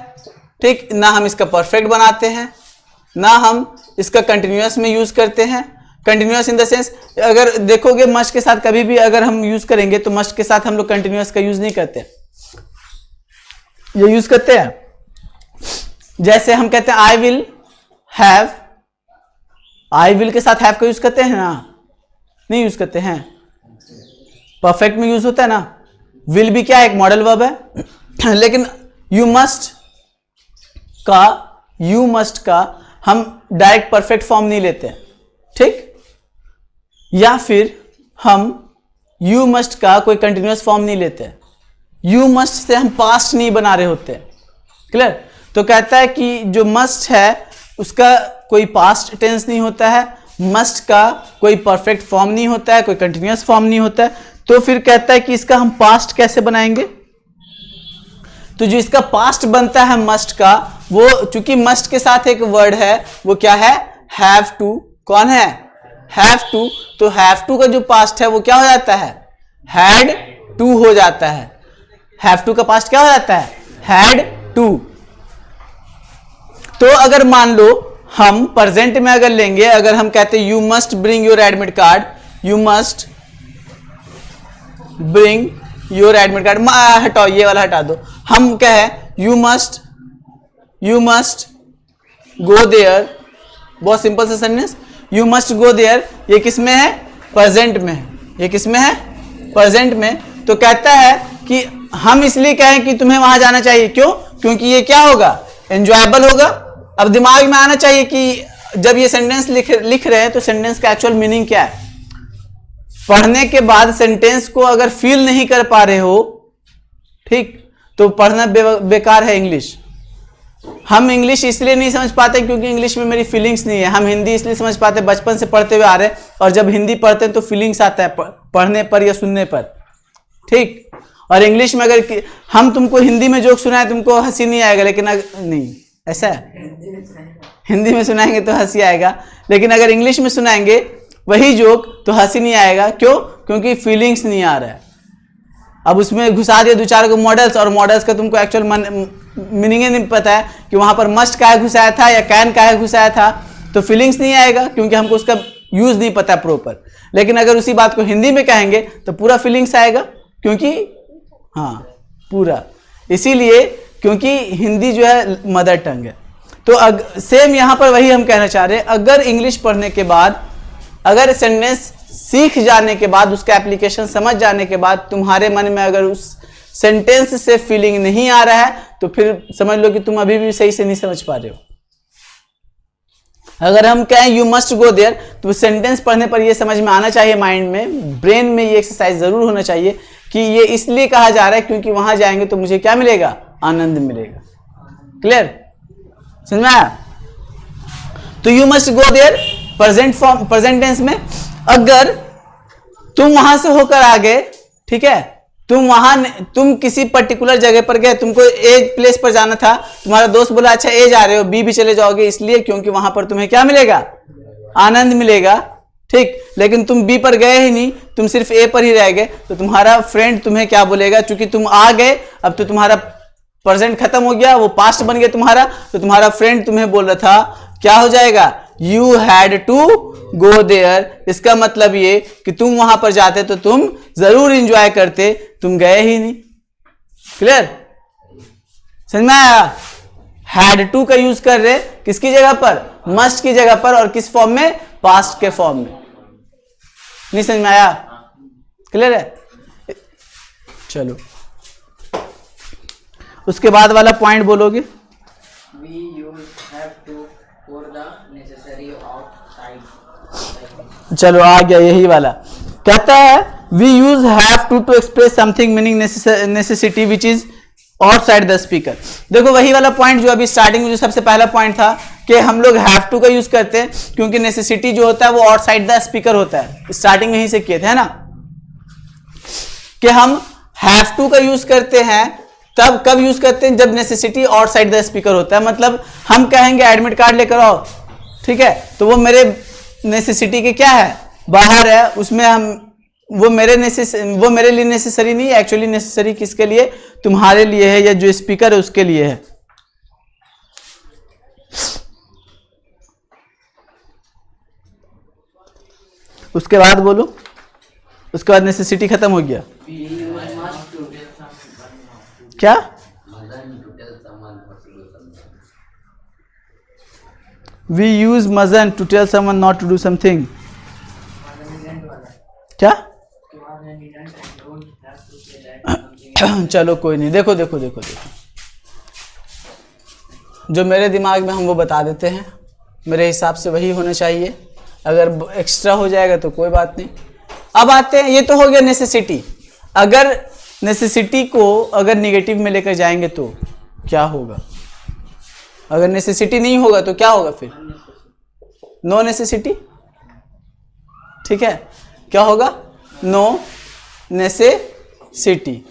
S1: ठीक, ना हम इसका परफेक्ट बनाते हैं, ना हम इसका कंटिन्यूअस में यूज करते हैं। कंटिन्यूअस इन द सेंस अगर देखोगे मस्ट के साथ कभी भी अगर हम यूज करेंगे तो मस्ट के साथ हम लोग कंटिन्यूअस का यूज नहीं करते, ये यूज करते हैं। जैसे हम कहते हैं I will have, I will के साथ हैव का यूज करते हैं ना? नहीं यूज करते हैं, परफेक्ट में यूज होता है ना। विल भी क्या है, एक मॉडल वर्ब है। लेकिन यू मस्ट का हम डायरेक्ट परफेक्ट फॉर्म नहीं लेते, ठीक, या फिर हम यू मस्ट का कोई कंटिन्यूअस फॉर्म नहीं लेते, यू मस्ट से हम पास्ट नहीं बना रहे होते। क्लियर? तो कहता है कि जो मस्ट है उसका कोई पास्ट टेंस नहीं होता है, मस्ट का कोई परफेक्ट फॉर्म नहीं होता है, कोई कंटिन्यूअस फॉर्म नहीं होता है। तो फिर कहता है कि इसका हम पास्ट कैसे बनाएंगे? तो जो इसका पास्ट बनता है मस्ट का, वो चूंकि मस्ट के साथ एक वर्ड है, वो क्या है, हैव टू। कौन है? Have to. तो हैव टू का जो पास्ट है वो क्या हो जाता है, हैड टू हो जाता है। हैव टू का पास्ट क्या हो जाता है, हैड टू। तो अगर मान लो हम प्रेजेंट में अगर लेंगे, अगर हम कहते हैं you must bring your admit card, you must bring your admit card, हटाओ ये वाला हटा दो, हम क्या है यू मस्ट गो देयर, बहुत सिंपल से sentence, you must go there, ये किस में है, प्रेजेंट में है, ये किस में है, प्रेजेंट में। तो कहता है कि हम इसलिए कहें कि तुम्हें वहां जाना चाहिए, क्यों? क्योंकि ये क्या होगा, एंजॉयबल होगा। अब दिमाग में आना चाहिए कि जब ये सेंटेंस लिख रहे हैं तो सेंटेंस का एक्चुअल मीनिंग क्या है। पढ़ने के बाद सेंटेंस को अगर फील नहीं कर पा रहे हो, ठीक, तो पढ़ना बेकार है इंग्लिश। हम इंग्लिश इसलिए नहीं समझ पाते क्योंकि इंग्लिश में मेरी फीलिंग्स नहीं है। हम हिंदी इसलिए समझ पाते, बचपन से पढ़ते हुए आ रहे हैं, और जब हिंदी पढ़ते हैं तो फीलिंग्स आता है पढ़ने पर या सुनने पर, ठीक। और इंग्लिश में अगर हम तुमको हिंदी में जोक सुनाए तुमको हंसी नहीं आएगा, लेकिन नहीं, ऐसा है, हिंदी में सुनाएंगे तो हंसी आएगा, लेकिन अगर इंग्लिश में सुनाएंगे वही जोक तो हंसी नहीं आएगा। क्यों? क्योंकि फीलिंग्स नहीं आ रहा है। अब उसमें घुसा दिया 2-4 को मॉडल्स, और मॉडल्स का तुमको एक्चुअल मीनिंग नहीं पता है कि वहां पर मस्ट का घुसाया था या कैन का घुसाया था, तो फीलिंग्स नहीं आएगा क्योंकि हमको उसका यूज नहीं पता प्रॉपर। लेकिन अगर उसी बात को हिंदी में कहेंगे तो पूरा फीलिंग्स आएगा, क्योंकि हाँ पूरा, इसीलिए क्योंकि हिंदी जो है मदर टंग है। तो सेम यहां पर वही हम कहना चाह रहे हैं, अगर इंग्लिश पढ़ने के बाद, अगर सेंटेंस सीख जाने के बाद, उसका एप्लीकेशन समझ जाने के बाद तुम्हारे मन में अगर उस सेंटेंस से फीलिंग नहीं आ रहा है तो फिर समझ लो कि तुम अभी भी सही से नहीं समझ पा रहे हो। अगर हम कहें यू मस्ट गो देयर, तो सेंटेंस पढ़ने पर ये समझ में आना चाहिए, माइंड में, ब्रेन में ये एक्सरसाइज जरूर होना चाहिए कि ये इसलिए कहा जा रहा है क्योंकि वहां जाएंगे तो मुझे क्या मिलेगा, आनंद मिलेगा। क्लियर, समझ में आया? तो you must go there present form, present tense में, अगर तुम वहां से होकर आ गए, ठीक है, तुम किसी पर्टिकुलर जगह पर गए, तुमको ए प्लेस पर जाना था, तुम्हारा दोस्त बोला अच्छा ए जा रहे हो, बी भी चले जाओगे, इसलिए क्योंकि वहां पर तुम्हें क्या मिलेगा, आनंद मिलेगा, ठीक। लेकिन तुम बी पर गए ही नहीं, तुम सिर्फ ए पर ही रह गए, तो तुम्हारा फ्रेंड तुम्हें क्या बोलेगा, क्योंकि तुम आ गए, अब तो तुम्हारा प्रेजेंट खत्म हो गया, वो पास्ट बन गया तुम्हारा, तो तुम्हारा फ्रेंड तुम्हें बोल रहा था, क्या हो जाएगा, you had to go there. इसका मतलब ये कि तुम वहां पर जाते तो तुम जरूर इंजॉय करते, तुम गए ही नहीं। क्लियर, समझ में आया? हैड टू का यूज कर रहे किसकी जगह पर, मस्ट की जगह पर, और किस फॉर्म में, पास्ट के फॉर्म में। नहीं समझ में आया? क्लियर है? चलो उसके बाद वाला पॉइंट बोलोगे।
S2: We use have to for the necessary outside.
S1: चलो आ गया यही वाला, कहता है we use have to express something meaning necessity which is outside the speaker. देखो वही वाला पॉइंट जो अभी स्टार्टिंग में जो सबसे पहला पॉइंट था कि हम लोग हैव टू का यूज करते हैं क्योंकि नेसेसिटी जो होता है वो आउटसाइड द स्पीकर होता है। स्टार्टिंग में ही से किए थे, है ना, कि हम हैव टू का यूज करते हैं तब कब यूज करते हैं, जब नेसेसिटी आउटसाइड द स्पीकर होता है। मतलब हम कहेंगे एडमिट कार्ड लेकर आओ, ठीक है, तो वो मेरे नेसेसिटी के क्या है, बाहर है, उसमें हम वो मेरे लिए नेसेसरी नहीं है, एक्चुअली नेसेसरी किसके लिए, तुम्हारे लिए है, या जो स्पीकर है उसके लिए है। उसके बाद बोलो, उसके बाद नेसेसिटी खत्म हो गया। क्या, we use must to tell someone not to do something. क्या, चलो कोई नहीं, देखो देखो देखो देखो, जो मेरे दिमाग में हम वो बता देते हैं, मेरे हिसाब से वही होना चाहिए, अगर एक्स्ट्रा हो जाएगा तो कोई बात नहीं। अब आते हैं, ये तो हो गया नेसेसिटी। अगर नेसेसिटी को अगर निगेटिव में लेकर जाएंगे तो क्या होगा, अगर नेसेसिटी नहीं होगा तो क्या होगा, फिर नो नेसेसिटी, ठीक है, क्या होगा, नो नेसेसिटी।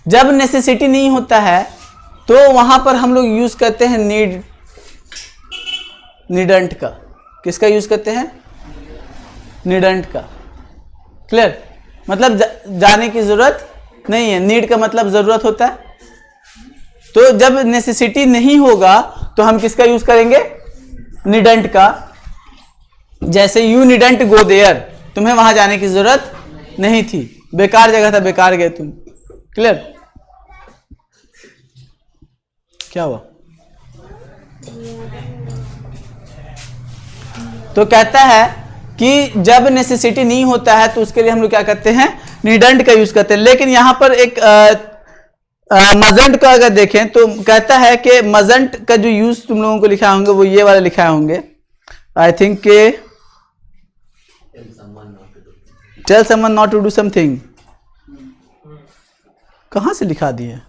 S1: जब नेसेसिटी नहीं होता है तो वहां पर हम लोग यूज करते हैं नीडंट का। किसका यूज करते हैं, नीडंट का। क्लियर, मतलब जाने की जरूरत नहीं है, नीड का मतलब जरूरत होता है। तो जब नेसेसिटी नहीं होगा तो हम किसका यूज करेंगे, नीडंट का। जैसे यू नीडंट गो देयर, तुम्हें वहां जाने की जरूरत नहीं थी, बेकार जगह था, बेकार गए तुम। क्लियर, क्या हुआ, तो कहता है कि जब नेसेसिटी नहीं होता है तो उसके लिए हम लोग क्या करते हैं, नीडंट का यूज करते हैं। लेकिन यहां पर एक मजंट का अगर देखें तो कहता है कि मजंट का जो यूज तुम लोगों को लिखा होंगे वो ये वाला लिखा होंगे, आई थिंक के tell someone not to do something. कहां से लिखा दिए,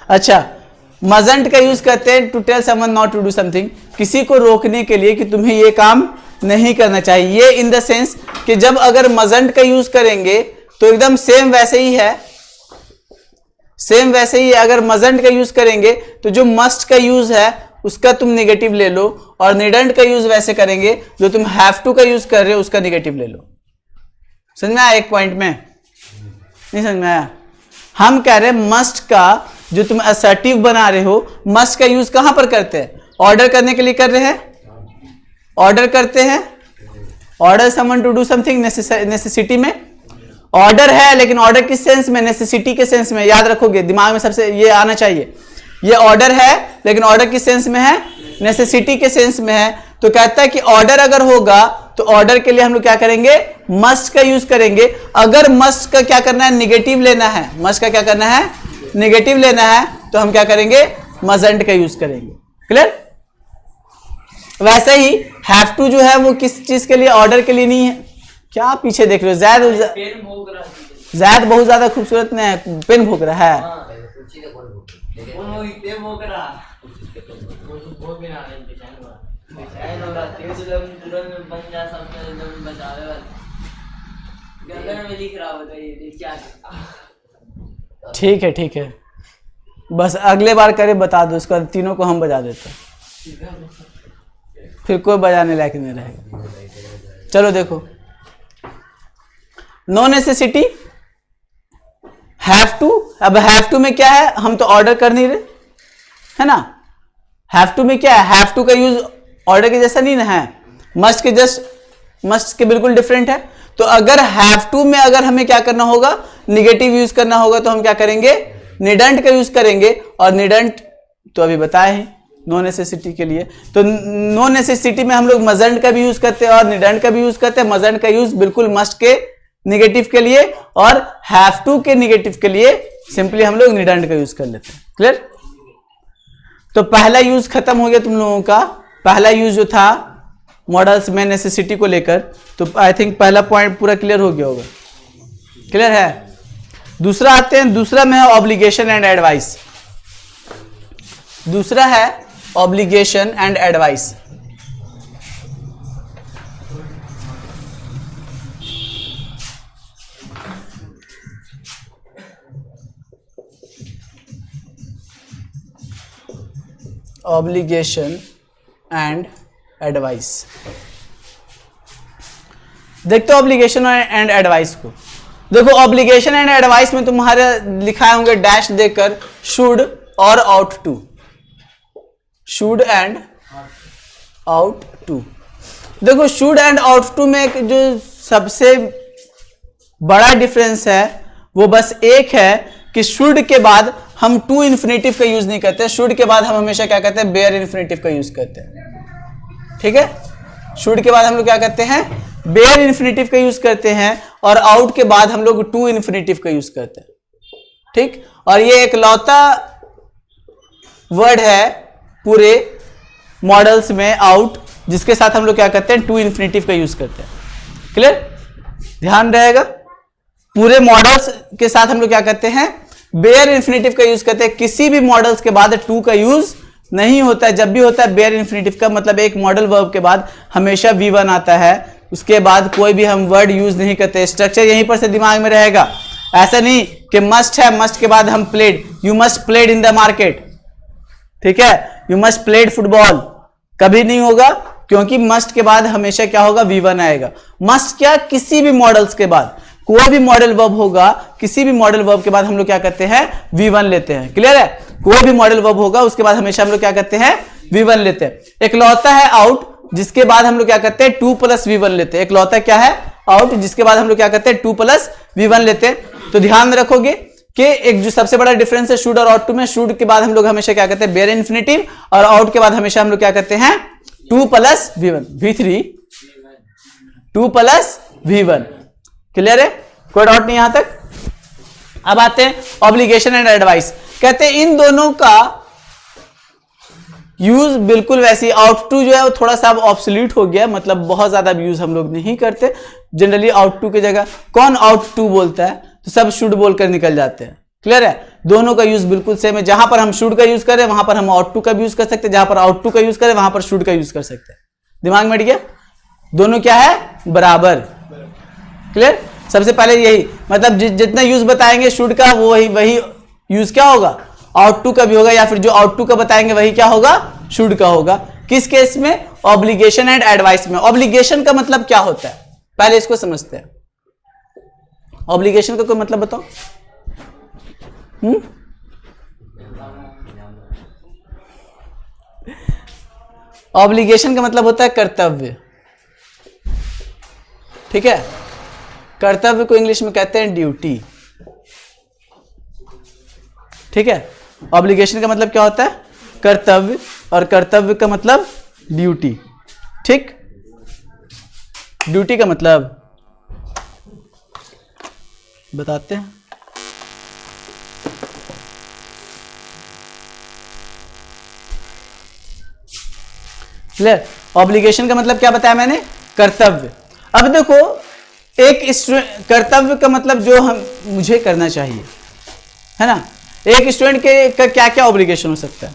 S1: अच्छा, मजंट का यूज करते हैं to tell someone not to do something, किसी को रोकने के लिए कि तुम्हें ये काम नहीं करना चाहिए। ये इन द सेंस कि जब अगर मजंट का यूज करेंगे तो एकदम सेम वैसे ही है, सेम वैसे ही है। अगर मजंट का यूज करेंगे तो जो मस्ट का यूज है उसका तुम नेगेटिव ले लो, और निडंट का यूज वैसे करेंगे जो तुम हैव टू का यूज कर रहे हो उसका नेगेटिव ले लो। समझ में आया एक पॉइंट में, नहीं समझ में आया? हम कह रहे हैं मस्ट का जो तुम असर्टिव बना रहे हो, मस्ट का यूज कहां पर करते हैं, ऑर्डर करने के लिए कर रहे हैं, ऑर्डर करते हैं, order someone to do something, necessity में ऑर्डर है, लेकिन ऑर्डर किस सेंस में, नेसेसिटी के सेंस में। याद रखोगे, दिमाग में सबसे ये आना चाहिए, ये ऑर्डर है लेकिन ऑर्डर किस सेंस में है, नेसेसिटी के सेंस में है। तो कहता है कि ऑर्डर अगर होगा तो ऑर्डर के लिए हम लोग क्या करेंगे, मस्ट का यूज करेंगे। अगर मस्ट का क्या करना है, निगेटिव लेना है, मस्ट का क्या करना है, निगेटिव लेना है, तो हम क्या करेंगे, मजंट का यूज करेंगे। क्लियर। वैसे ही हैव टू जो है वो किस चीज के लिए, ऑर्डर के लिए नहीं है। क्या पीछे देख रहे हो, जैद बहुत ज्यादा खूबसूरत नहीं है, पेन भोग रहा है। ठीक है ठीक है, बस अगले बार करे बता दो, उसका तीनों को हम बजा देते हैं, फिर कोई बजाने लायक नहीं रहेगा। चलो देखो, नो नेसेसिटी, हैव टू। अब हैव टू में क्या है, हम तो ऑर्डर कर नहीं रहे है ना। हैव टू में क्या है, हैव टू का यूज ऑर्डर के जैसा नहीं ना है, मस्ट के जस्ट, मस्ट के बिल्कुल डिफरेंट है। तो अगर हैव टू में अगर हमें क्या करना होगा, निगेटिव यूज करना होगा, तो हम क्या करेंगे, निडंट का यूज करेंगे। और निडंट तो अभी बताए हैं नो नेसेसिटी के लिए। तो नो नेसेसिटी में हम लोग मजंट का भी यूज करते हैं और निडंट का भी यूज करते हैं। मजंट का यूज बिल्कुल मस्ट के निगेटिव के लिए, और हैव टू के निगेटिव के लिए सिंपली हम लोग निडंट का यूज कर लेते हैं। क्लियर। तो पहला यूज खत्म हो गया तुम लोगों का, पहला यूज जो था मॉडल्स में नेसेसिटी को लेकर। तो आई थिंक पहला पॉइंट पूरा क्लियर हो गया होगा। क्लियर है। दूसरा आते हैं, दूसरा में है ऑब्लिगेशन एंड एडवाइस। दूसरा है obligation and advice. Obligation and advice, देखते हो ऑब्लिगेशन एंड एडवाइस को। देखो ऑब्लिगेशन एंड एडवाइस में तुम्हारे लिखाए होंगे डैश देकर, शुड और ought to, should and ought to. देखो शुड एंड आउट टू में एक जो सबसे बड़ा डिफरेंस है वो बस एक है कि शुड के बाद हम टू इन्फिनेटिव का यूज नहीं करते, शुड के बाद हम हमेशा क्या करते हैं, बेयर इन्फिनेटिव का यूज करते हैं। ठीक है, शुड के बाद हम लोग क्या करते हैं, बेयर इन्फिनेटिव का यूज करते हैं, और आउट के बाद हम लोग टू इन्फिनेटिव का यूज करते हैं। ठीक, और ये एक लौता वर्ड है पूरे मॉडल्स में आउट, जिसके साथ हम लोग क्या करते हैं, टू इन्फिनेटिव का यूज करते हैं। क्लियर, ध्यान रहेगा। पूरे मॉडल्स के साथ हम लोग क्या करते हैं, बेयर इन्फिनेटिव का यूज करते हैं। किसी भी मॉडल्स के बाद टू का यूज नहीं होता है। जब भी होता है बेयर इन्फिनेटिव का, मतलब एक मॉडल वर्ब के बाद हमेशा V1 आता है, उसके बाद कोई भी हम वर्ड यूज नहीं करते। स्ट्रक्चर यहीं पर से दिमाग में रहेगा। ऐसा नहीं कि मस्ट है, मस्ट के बाद हम played, you must played in the market, ठीक है, यू मस्ट प्लेड फुटबॉल, कभी नहीं होगा, क्योंकि मस्ट के बाद हमेशा क्या होगा, V1 आएगा। मस्ट क्या, किसी भी मॉडल्स के बाद कोई भी मॉडल वर्ब होगा, किसी भी मॉडल वर्ब के बाद हम लोग क्या करते हैं, V1 लेते हैं। क्लियर है, कोई भी मॉडल वर्ब होगा उसके बाद हमेशा हम लोग क्या करते हैं, V1 लेते हैं। एक लौता है आउट, जिसके बाद हम लोग क्या करते हैं, 2 + V1 लेते हैं। एक लौता क्या है, आउट, जिसके बाद हम लोग क्या करते हैं, 2 + V1 लेते हैं। तो ध्यान रखोगे कि एक जो सबसे बड़ा डिफरेंस है शुड और आउट टू में, शुड के बाद हम लोग हमेशा क्या करते हैं, बेयर इन्फिनेटिव, और आउट के बाद हमेशा हम लोग क्या करते हैं, 2 + V1, V3, 2 + V1। क्लियर है, कोई डाउट नहीं यहां तक। अब आते हैं ऑब्लिगेशन एंड एडवाइस। कहते हैं इन दोनों का यूज बिल्कुल वैसी, आउट टू जो है वो थोड़ा सा अब ऑब्सोल्यूट हो गया, मतलब बहुत ज्यादा यूज हम लोग नहीं करते। जनरली आउट टू की जगह कौन आउट टू बोलता है, तो सब शुड बोलकर निकल जाते हैं। क्लियर है, दोनों का यूज बिल्कुल सेम है। जहां पर हम शुड का यूज करें वहां पर हम आउट टू का भी यूज कर सकते हैं, जहां पर आउट टू का यूज करें वहां पर शुड का यूज कर सकते हैं। दिमाग में बैठ गया, दोनों क्या है, बराबर। क्लियर, सबसे पहले यही, मतलब जितना यूज बताएंगे शुड का वो वही यूज क्या होगा, आउट टू का भी होगा, या फिर जो आउट टू का बताएंगे वही क्या होगा, शुड का होगा। किस केस में, ऑब्लिगेशन एंड एडवाइस में। ऑब्लिगेशन का मतलब क्या होता है, पहले इसको समझते हैं। ऑब्लिगेशन का कोई मतलब बताओ। ऑब्लिगेशन का मतलब होता है कर्तव्य, ठीक है। कर्तव्य को इंग्लिश में कहते हैं ड्यूटी, ठीक है। ऑब्लिगेशन का मतलब क्या होता है? कर्तव्य, और कर्तव्य का मतलब ड्यूटी, ठीक। ड्यूटी का मतलब बताते हैं। क्लियर? ऑब्लिगेशन का मतलब क्या बताया मैंने? कर्तव्य। अब देखो, एक कर्तव्य का मतलब जो हम मुझे करना चाहिए, है ना। एक स्टूडेंट के का क्या क्या ऑब्लिगेशन हो सकता है?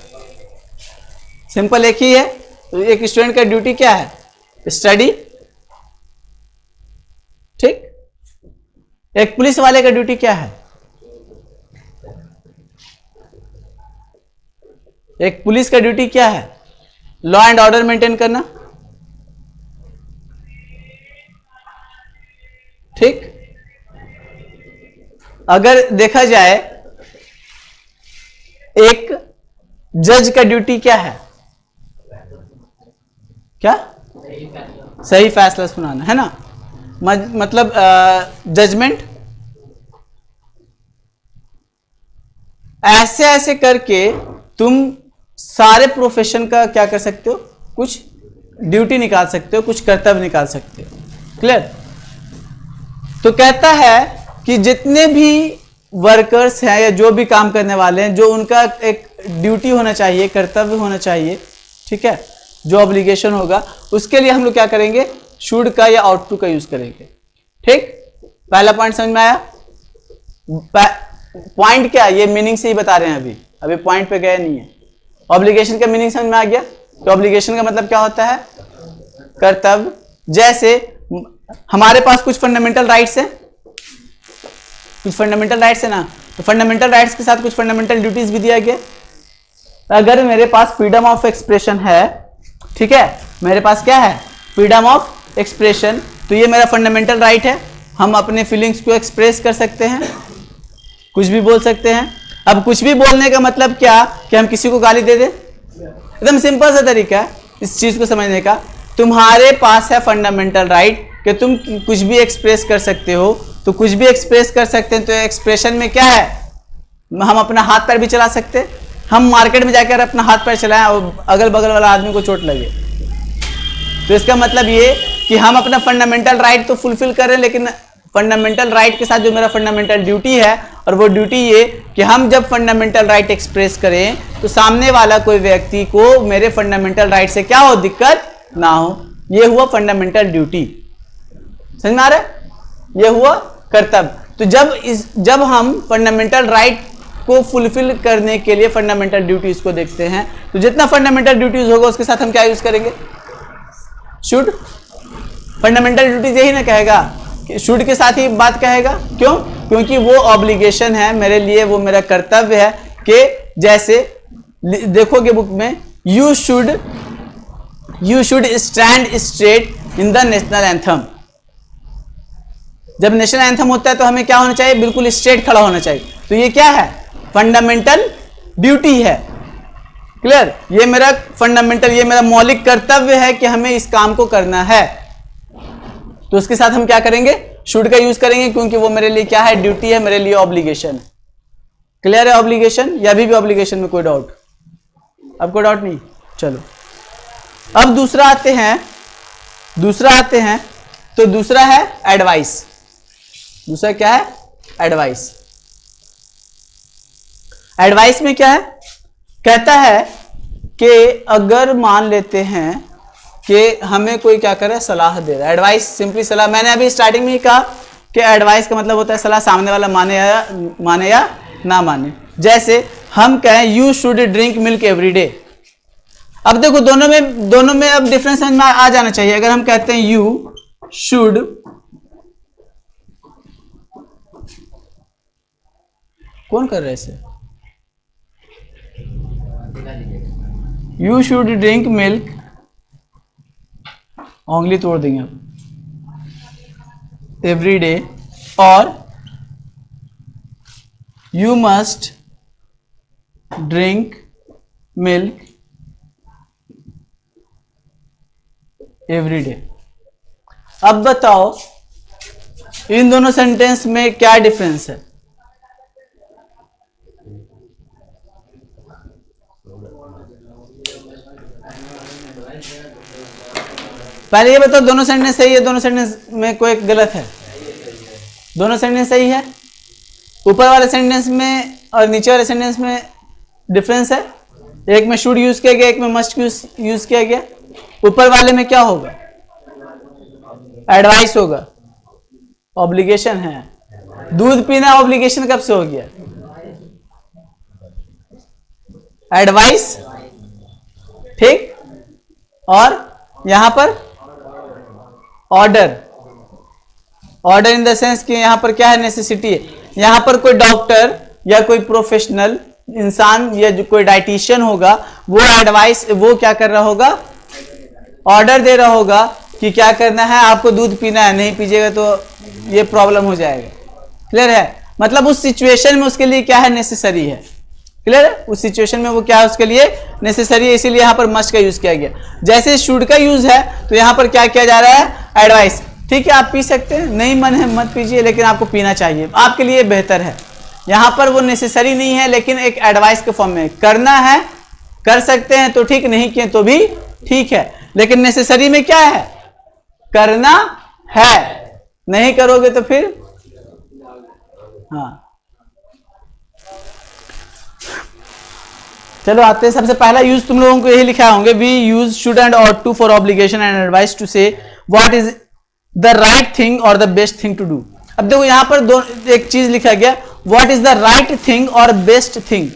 S1: सिंपल एक ही है। तो एक स्टूडेंट का ड्यूटी क्या है? स्टडी, ठीक। एक पुलिस वाले का ड्यूटी क्या है? एक पुलिस का ड्यूटी क्या है? लॉ एंड ऑर्डर मेंटेन करना, ठीक। अगर देखा जाए, एक जज का ड्यूटी क्या है? क्या? सही फैसला सुनाना, है ना। मतलब जजमेंट। ऐसे ऐसे करके तुम सारे प्रोफेशन का क्या कर सकते हो? कुछ ड्यूटी निकाल सकते हो, कुछ कर्तव्य निकाल सकते हो। क्लियर? तो कहता है कि जितने भी वर्कर्स हैं या जो भी काम करने वाले हैं, जो उनका एक ड्यूटी होना चाहिए, कर्तव्य होना चाहिए, ठीक है, जो ऑब्लिगेशन होगा, उसके लिए हम लोग क्या करेंगे? शुड का या आउट टू का यूज करेंगे, ठीक। पहला पॉइंट समझ में आया? पॉइंट क्या है? ये मीनिंग से ही बता रहे हैं, अभी पॉइंट पे गए नहीं है। ऑब्लिगेशन का मीनिंग समझ में आ गया? तो ऑब्लिगेशन का मतलब क्या होता है? कर्तव्य। जैसे हमारे पास कुछ फंडामेंटल राइट्स हैं, कुछ फंडामेंटल राइट्स है ना, तो फंडामेंटल राइट्स के साथ कुछ फंडामेंटल ड्यूटीज भी दिया गया। अगर मेरे पास फ्रीडम ऑफ एक्सप्रेशन है, ठीक है, मेरे पास क्या है? फ्रीडम ऑफ एक्सप्रेशन, तो ये मेरा फंडामेंटल राइट है। हम अपने फीलिंग्स को एक्सप्रेस कर सकते हैं, कुछ भी बोल सकते हैं। अब कुछ भी बोलने का मतलब क्या? कि हम किसी को गाली दे दें? एकदम सिंपल सा तरीका है इस चीज को समझने का। तुम्हारे पास है फंडामेंटल राइट कि तुम कुछ भी एक्सप्रेस कर सकते हो, तो कुछ भी एक्सप्रेस कर सकते हैं। तो एक्सप्रेशन में क्या है? हम अपना हाथ पैर भी चला सकते हैं। हम मार्केट में जाकर अपना हाथ पैर चलाएं और अगल बगल वाला आदमी को चोट लगे, तो इसका मतलब ये कि हम अपना फंडामेंटल राइट तो फुलफिल कर रहे हैं, लेकिन फंडामेंटल राइट के साथ जो मेरा फंडामेंटल ड्यूटी है, और वो ड्यूटी ये कि हम जब फंडामेंटल राइट एक्सप्रेस करें तो सामने वाला कोई व्यक्ति को मेरे फंडामेंटल राइट से क्या हो? दिक्कत ना हो। ये हुआ फंडामेंटल ड्यूटी। समझ में आ रहा है? ये हुआ कर्तव्य। तो जब हम फंडामेंटल राइट को फुलफिल करने के लिए फंडामेंटल ड्यूटीज को देखते हैं, तो जितना फंडामेंटल ड्यूटीज होगा उसके साथ हम क्या यूज करेंगे? शुड। फंडामेंटल ड्यूटीज यही ना कहेगा कि शुड के साथ ही बात कहेगा। क्यों? क्योंकि वो ऑब्लिगेशन है मेरे लिए, वो मेरा कर्तव्य है कि जैसे देखोगे बुक में, you should stand straight in the national anthem. जब नेशनल एंथम होता है तो हमें क्या होना चाहिए? बिल्कुल स्ट्रेट खड़ा होना चाहिए। तो ये क्या है? फंडामेंटल ड्यूटी है। क्लियर? ये मेरा फंडामेंटल, ये मेरा मौलिक कर्तव्य है कि हमें इस काम को करना है। तो उसके साथ हम क्या करेंगे? शुड का यूज करेंगे, क्योंकि वो मेरे लिए क्या है? ड्यूटी है, मेरे लिए ऑब्लिगेशन है। क्लियर है ऑब्लिगेशन? या अभी भी ऑब्लिगेशन में कोई डाउट? अब कोई डाउट नहीं? चलो अब दूसरा आते हैं। तो दूसरा है एडवाइस। दूसरा क्या है? एडवाइस। एडवाइस में क्या है? कहता है कि अगर मान लेते हैं कि हमें कोई क्या करे? सलाह दे रहा है। एडवाइस सिंपली सलाह। मैंने अभी स्टार्टिंग में ही कहा कि एडवाइस का मतलब होता है सलाह, सामने वाला माने या ना माने। जैसे हम कहें you should drink milk every day. अब देखो दोनों में अब डिफरेंस समझ में आ जाना चाहिए। अगर हम कहते हैं यू शुड कौन कर रहा है इसे? यू शुड ड्रिंक मिल्क, उंगली तोड़ देंगे आप, एवरी डे, और you must drink milk every day. अब बताओ इन दोनों सेंटेंस में क्या डिफरेंस है? पहले ये बताओ दोनों सेंटेंस सही है, दोनों सेंटेंस में कोई गलत है? दोनों सेंटेंस सही है। ऊपर वाले सेंटेंस में और नीचे वाले सेंटेंस में डिफरेंस है। एक में शुड यूज किया गया, एक में मस्ट यूज किया गया। ऊपर वाले में क्या होगा? एडवाइस होगा, ऑब्लिगेशन है। दूध पीना ऑब्लिगेशन कब से हो गया? एडवाइस, ठीक। और यहां पर order, order in the sense कि यहां पर क्या है? नेसेसिटी है। यहां पर कोई डॉक्टर या कोई प्रोफेशनल इंसान या जो कोई डाइटिशियन होगा वो एडवाइस, वो क्या कर रहा होगा? ऑर्डर दे रहा होगा कि क्या करना है, आपको दूध पीना है, नहीं पीजिएगा तो ये प्रॉब्लम हो जाएगा। क्लियर है? मतलब उस सिचुएशन में उसके लिए क्या है? नेसेसरी है। क्लियर है? उस सिचुएशन में वो क्या है? उसके लिए नेसेसरी है, इसीलिए यहां पर मस्ट का यूज किया गया। जैसे शुड का यूज है तो यहां पर क्या किया जा रहा है? एडवाइस। ठीक है, आप पी सकते हैं, नहीं मन है मत पीजिए, लेकिन आपको पीना चाहिए, आपके लिए बेहतर है। यहां पर वो नेसेसरी नहीं है, लेकिन एक एडवाइस के फॉर्म में करना है, कर सकते हैं तो ठीक, नहीं किए तो भी ठीक है। लेकिन नेसेसरी में क्या है? करना है, नहीं करोगे तो फिर हाँ। चलो आते हैं। सबसे पहला यूज तुम लोगों को यही लिखा होंगे, we use should and ought to for obligation and advice to say what is the right thing और the best thing to do. अब देखो यहां पर दो एक चीज लिखा गया, what is the right thing और बेस्ट थिंग।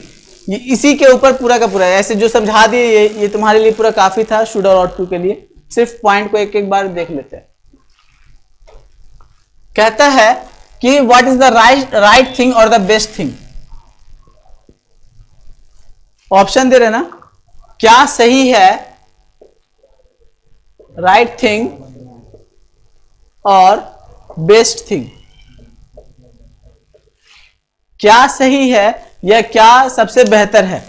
S1: ये इसी के ऊपर पूरा का पूरा ऐसे जो समझा दिए, ये तुम्हारे लिए पूरा काफी था शुड और ऑट टू के लिए। सिर्फ पॉइंट को एक एक बार देख लेते हैं। कहता है कि what is the right thing और द बेस्ट थिंग। ऑप्शन दे रहे ना, क्या सही है? राइट थिंग और बेस्ट थिंग। क्या सही है या क्या सबसे बेहतर है?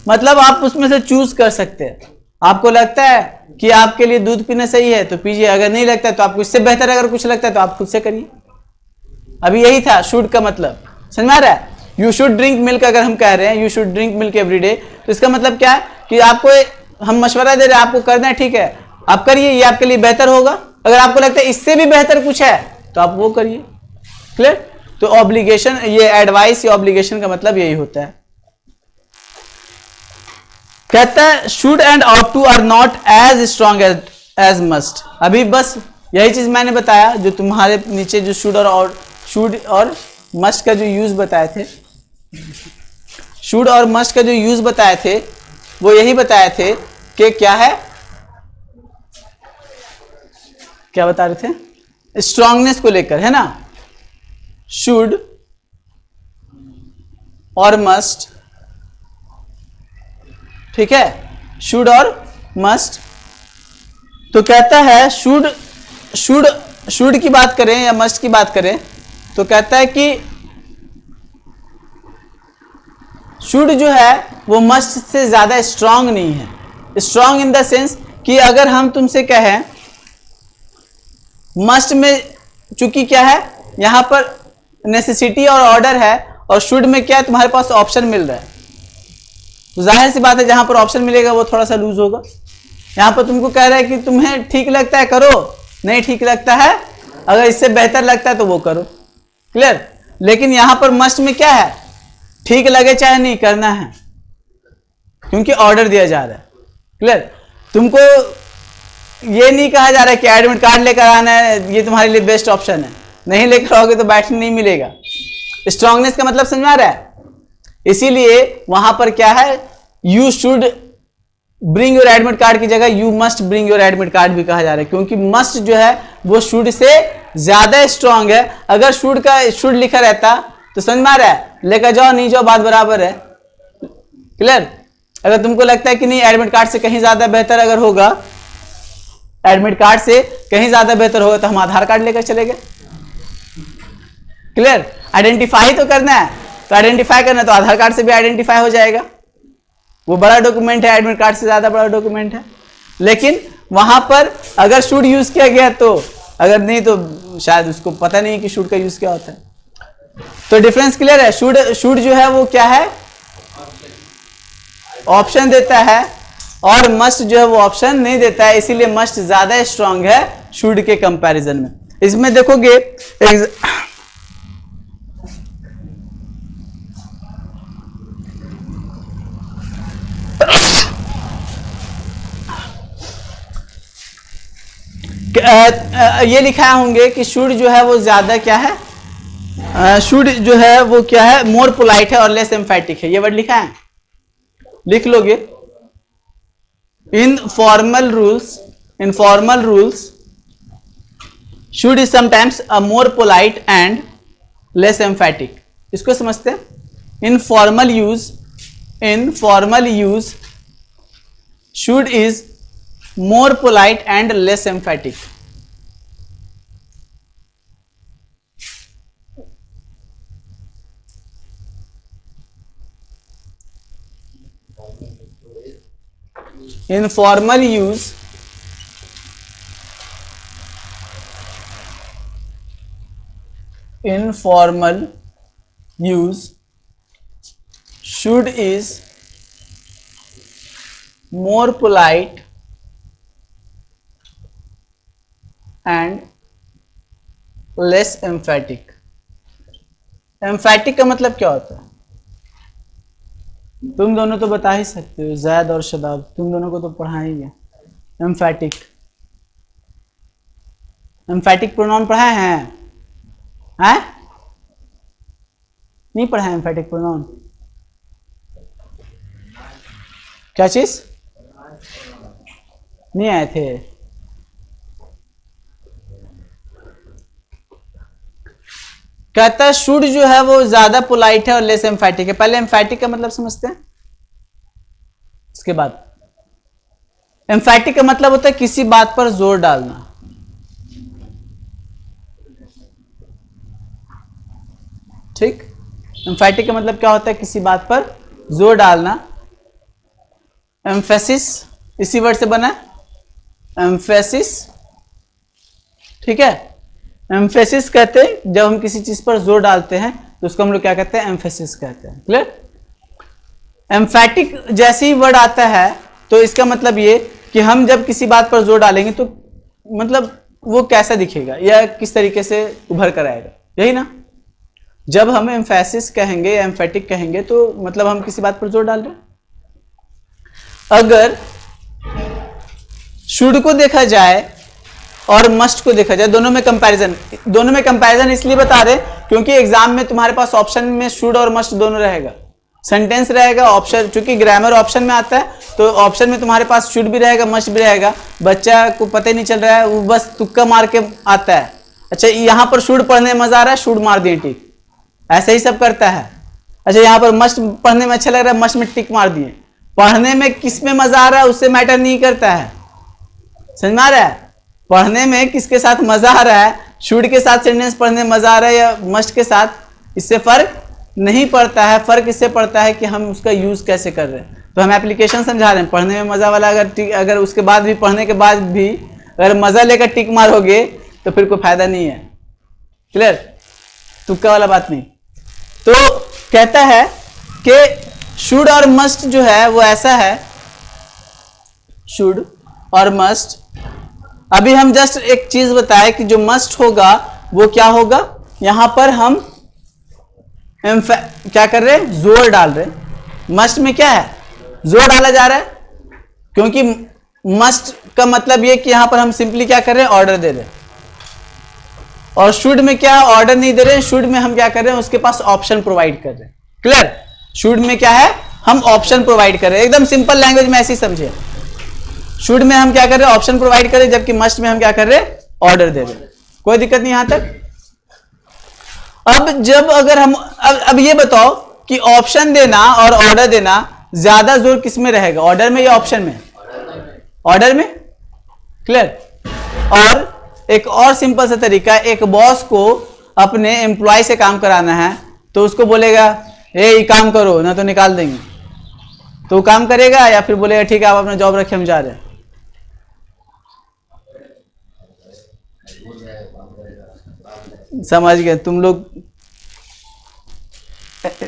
S1: मतलब आप उसमें से चूज कर सकते हैं। आपको लगता है कि आपके लिए दूध पीना सही है तो पीजिए, अगर नहीं लगता है तो आपको इससे बेहतर अगर कुछ लगता है तो आप खुद से करिए। अभी यही था शुड का मतलब, समझ में आ रहा है? यू शुड ड्रिंक मिल्क अगर हम कह रहे हैं you should drink milk every day, तो इसका मतलब क्या है कि आपको हम मशवरा दे रहे हैं, आपको करना है, ठीक है आप करिए, ये आपके लिए बेहतर होगा। अगर आपको लगता है इससे भी बेहतर कुछ है तो आप वो करिए। क्लियर? तो ऑब्लिगेशन, ये एडवाइस या ऑब्लिगेशन का मतलब यही होता है। कहता है should and ought to are not as strong as must. अभी बस यही चीज मैंने बताया, जो तुम्हारे नीचे जो शुड और मस्ट का जो यूज बताए थे, शुड और मस्ट का जो यूज बताए थे वो यही बताए थे कि क्या है, क्या बता रहे थे? स्ट्रांगनेस को लेकर, है ना? शुड और मस्ट, ठीक है, शुड और मस्ट। तो कहता है शुड की बात करें या मस्ट की बात करें तो कहता है कि शुड जो है वो मस्ट से ज्यादा स्ट्रांग नहीं है। स्ट्रांग इन द सेंस कि अगर हम तुमसे कहें मस्ट में, चूंकि क्या है यहां पर नेसेसिटी और ऑर्डर है, और शुड में क्या है तुम्हारे पास ऑप्शन मिल रहा है, तो जाहिर सी बात है जहां पर ऑप्शन मिलेगा वो थोड़ा सा लूज होगा। यहां पर तुमको कह रहा है कि तुम्हें ठीक लगता है करो, नहीं ठीक लगता है अगर इससे बेहतर लगता है तो वो करो। क्लियर? लेकिन यहां पर मस्ट में क्या है, ठीक लगे चाहे नहीं करना है, क्योंकि ऑर्डर दिया जा रहा है। क्लियर? तुमको ये नहीं कहा जा रहा है कि एडमिट कार्ड लेकर आना है, ये तुम्हारे लिए बेस्ट ऑप्शन है, नहीं लेकर आओगे तो बैठने नहीं मिलेगा। स्ट्रांगनेस का मतलब समझ में आ रहा है? इसीलिए वहां पर क्या है, you should bring your admit card की जगह you must bring your admit card भी कहा जा रहा है, क्योंकि मस्ट जो है वो शुड से ज्यादा स्ट्रांग है। अगर शुड लिखा रहता तो समझ में आ रहा है, लेकर जाओ नहीं जाओ बात बराबर है। क्लियर? अगर तुमको लगता है कि नहीं एडमिट कार्ड से कहीं ज्यादा बेहतर अगर होगा, एडमिट कार्ड से कहीं ज्यादा बेहतर होगा तो हम आधार कार्ड लेकर चले गए। क्लियर? आइडेंटिफाई तो करना है, तो आइडेंटिफाई करना है तो आधार कार्ड से भी आइडेंटिफाई हो जाएगा, वो बड़ा डॉक्यूमेंट है, एडमिट कार्ड से ज्यादा बड़ा डॉक्यूमेंट है। लेकिन वहां पर अगर शुड यूज किया गया तो, अगर नहीं तो शायद उसको पता नहीं है कि शुड का यूज क्या होता है। तो डिफरेंस क्लियर है। शुड जो है वो क्या है, ऑप्शन देता है, और मस्ट जो है वो ऑप्शन नहीं देता है, इसीलिए मस्ट ज्यादा स्ट्रांग है शुड के कंपैरिजन में। इसमें देखोगे ये लिखा होंगे कि शुड जो है वो ज्यादा क्या है, शुड जो है वो क्या है, मोर पोलाइट है और लेस एम्फेटिक है। ये वर्ड लिखा है, लिख लोगे। In formal rules should is sometimes a more polite and less emphatic. इसको समझते हैं। In formal use should is more polite and less emphatic. In formal use should is more polite and less emphatic. Emphatic का मतलब क्या होता है, तुम दोनों तो बता ही सकते हो, जैद और शदाब, तुम दोनों को तो पढ़ा ही है। एम्फेटिक प्रोनाउन पढ़ा है? नहीं पढ़ा है एम्फेटिक प्रोनाउन? क्या चीज नहीं आए थे? कहता है शुड जो है वो ज्यादा पोलाइट है और लेस एम्फेटिक है। पहले एम्फेटिक का मतलब समझते हैं, इसके बाद एम्फेटिक का मतलब होता है किसी बात पर जोर डालना। ठीक, एम्फेटिक का मतलब क्या होता है, किसी बात पर जोर डालना। एम्फेसिस इसी वर्ड से बना, एम्फेसिस। ठीक है, एम्फेसिस कहते हैं जब हम किसी चीज पर जोर डालते हैं तो उसको हम लोग क्या कहते हैं, एम्फेसिस कहते हैं। क्लियर? एम्फेटिक जैसे ही वर्ड आता है तो इसका मतलब ये कि हम जब किसी बात पर जोर डालेंगे तो मतलब वो कैसा दिखेगा या किस तरीके से उभर कर आएगा, यही ना। जब हम एम्फेसिस कहेंगे या एम्फेटिक कहेंगे तो मतलब हम किसी बात पर जोर डाल रहे हैं। अगर शुड को देखा जाए और मस्ट को देखा जाए, दोनों में कंपैरिजन इसलिए बता रहे क्योंकि एग्जाम में तुम्हारे पास ऑप्शन में शुड और मस्ट दोनों रहेगा, सेंटेंस रहेगा, ऑप्शन, चूंकि ग्रामर ऑप्शन में आता है तो ऑप्शन में तुम्हारे पास शुड भी रहेगा, मस्ट भी रहेगा। बच्चा को पता ही नहीं चल रहा है, वो बस तुक्का मार के आता है, अच्छा यहां पर शुड पढ़ने में मजा आ रहा है, शुड मार दिए टिक, ऐसे ही सब करता है। अच्छा यहां पर मस्ट पढ़ने में अच्छा लग रहा है, मस्ट में टिक मार दिए। पढ़ने में किस में मजा आ रहा है उससे मैटर नहीं करता है, समझ में आ रहा है? पढ़ने में किसके साथ मजा आ रहा है, शुड के साथ सेंटेंस पढ़ने में मजा आ रहा है या मस्ट के साथ, इससे फर्क नहीं पड़ता है। फर्क इससे पड़ता है कि हम उसका यूज कैसे कर रहे हैं। तो हम एप्लीकेशन समझा रहे हैं, पढ़ने में मजा वाला अगर उसके बाद भी, पढ़ने के बाद भी अगर मजा लेकर टिक मारोगे तो फिर कोई फायदा नहीं है। क्लियर? तुक्का वाला बात नहीं। तो कहता है कि शुड और मस्ट जो है वो ऐसा है, शुड और मस्ट। अभी हम जस्ट एक चीज बताए कि जो मस्ट होगा वो क्या होगा, यहां पर हम क्या कर रहे हैं, जोर डाल रहे हैं। मस्ट में क्या है, जोर डाला जा रहा है, क्योंकि मस्ट का मतलब ये कि यहां पर हम सिंपली क्या कर रहे हैं, ऑर्डर दे रहे हैं। और शुड में क्या, ऑर्डर नहीं दे रहे हैं, शुड में हम क्या कर रहे हैं, उसके पास ऑप्शन प्रोवाइड कर रहे हैं। क्लियर? शुड में क्या है, हम ऑप्शन प्रोवाइड कर रहे हैं, एकदम सिंपल लैंग्वेज में ऐसे ही समझिए। शुड में हम क्या कर रहे हैं, ऑप्शन प्रोवाइड कर रहे हैं, जबकि मस्ट में हम क्या कर रहे हैं, ऑर्डर दे रहे हैं। कोई दिक्कत नहीं यहां तक। अब जब अगर हम अब ये बताओ कि ऑप्शन देना और ऑर्डर देना ज्यादा जोर किस में रहेगा, ऑर्डर में या ऑप्शन में? ऑर्डर में। क्लियर? और एक और सिंपल सा तरीका, एक बॉस को अपने एम्प्लॉय से काम कराना है तो उसको बोलेगा ये काम करो ना तो निकाल देंगे, तो काम करेगा या फिर बोलेगा ठीक है आप अपना जॉब रखिए हम जा रहे हैं? समझ गए तुम लोग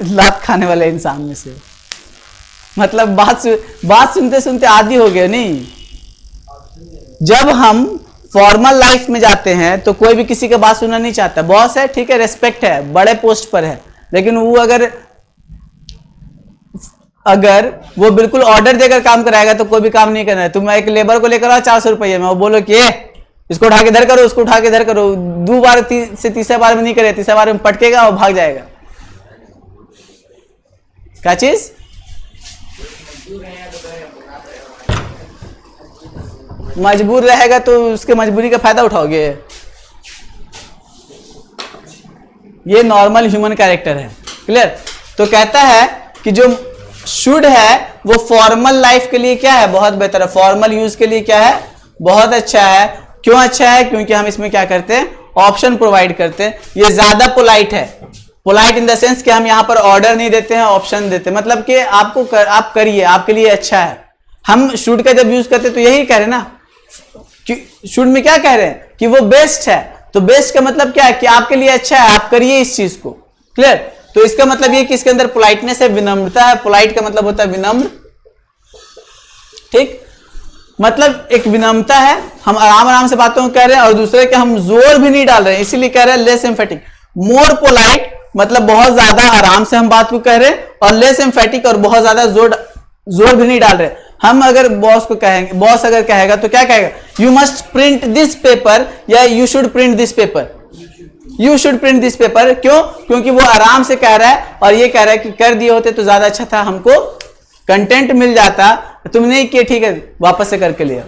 S1: लात खाने वाले इंसान में से, मतलब बात सुनते सुनते आदी हो गए नहीं। जब हम फॉर्मल लाइफ में जाते हैं तो कोई भी किसी का बात सुनना नहीं चाहता। बॉस है, ठीक है, रेस्पेक्ट है, बड़े पोस्ट पर है, लेकिन वो अगर वो बिल्कुल ऑर्डर देकर काम कराएगा तो कोई भी काम नहीं करना है। तुम एक लेबर को लेकर आओ 400 रुपये में, वो बोलो कि इसको उठा के इधर करो, उसको उठा के इधर करो, 2 बार से तीसरा बार में नहीं करे, तीसरा बार में पटकेगा और भाग जाएगा। क्या चीज? मजबूर रहेगा तो उसके मजबूरी का फायदा उठाओगे। ये नॉर्मल ह्यूमन कैरेक्टर है। क्लियर? तो कहता है कि जो शुड है वो फॉर्मल लाइफ के लिए क्या है? बहुत बेहतर है। फॉर्मल यूज के लिए क्या है? बहुत अच्छा है। क्यों अच्छा है? क्योंकि हम इसमें क्या करते हैं? ऑप्शन प्रोवाइड करते हैं। ये ज्यादा पोलाइट है। पोलाइट इन द सेंस कि हम यहां पर ऑर्डर नहीं देते हैं, ऑप्शन देते हैं। मतलब कि आप करिए, आपके लिए अच्छा है। हम शुड का जब यूज करते हैं तो यही कह रहे हैं ना, शुड में क्या कह रहे हैं कि वो बेस्ट है। तो बेस्ट का मतलब क्या है? कि आपके लिए अच्छा है, आप करिए इस चीज को। क्लियर? तो इसका मतलब ये कि इसके अंदर पोलाइटनेस है, विनम्रता है। पोलाइट का मतलब होता है विनम्र। ठीक, मतलब एक विनम्रता है। हम आराम आराम से बातों को कह रहे हैं और दूसरे के हम जोर भी नहीं डाल रहे हैं, इसीलिए कह रहे हैं लेस एम्फेटिक। मोर पोलाइट मतलब बहुत ज्यादा आराम से हम बात को कह रहे हैं, और लेस एम्फेटिक और बहुत ज्यादा जोर भी नहीं डाल रहे। हम अगर बॉस को कहेंगे, बॉस अगर कहेगा तो क्या कहेगा? You must print this paper या you should print this paper. You should print this paper. क्यों? क्योंकि वो आराम से कह रहा है और ये कह रहा है कि कर दिए होते तो ज्यादा अच्छा था, हमको कंटेंट मिल जाता। तुम नहीं किए, ठीक है, वापस से करके लिया।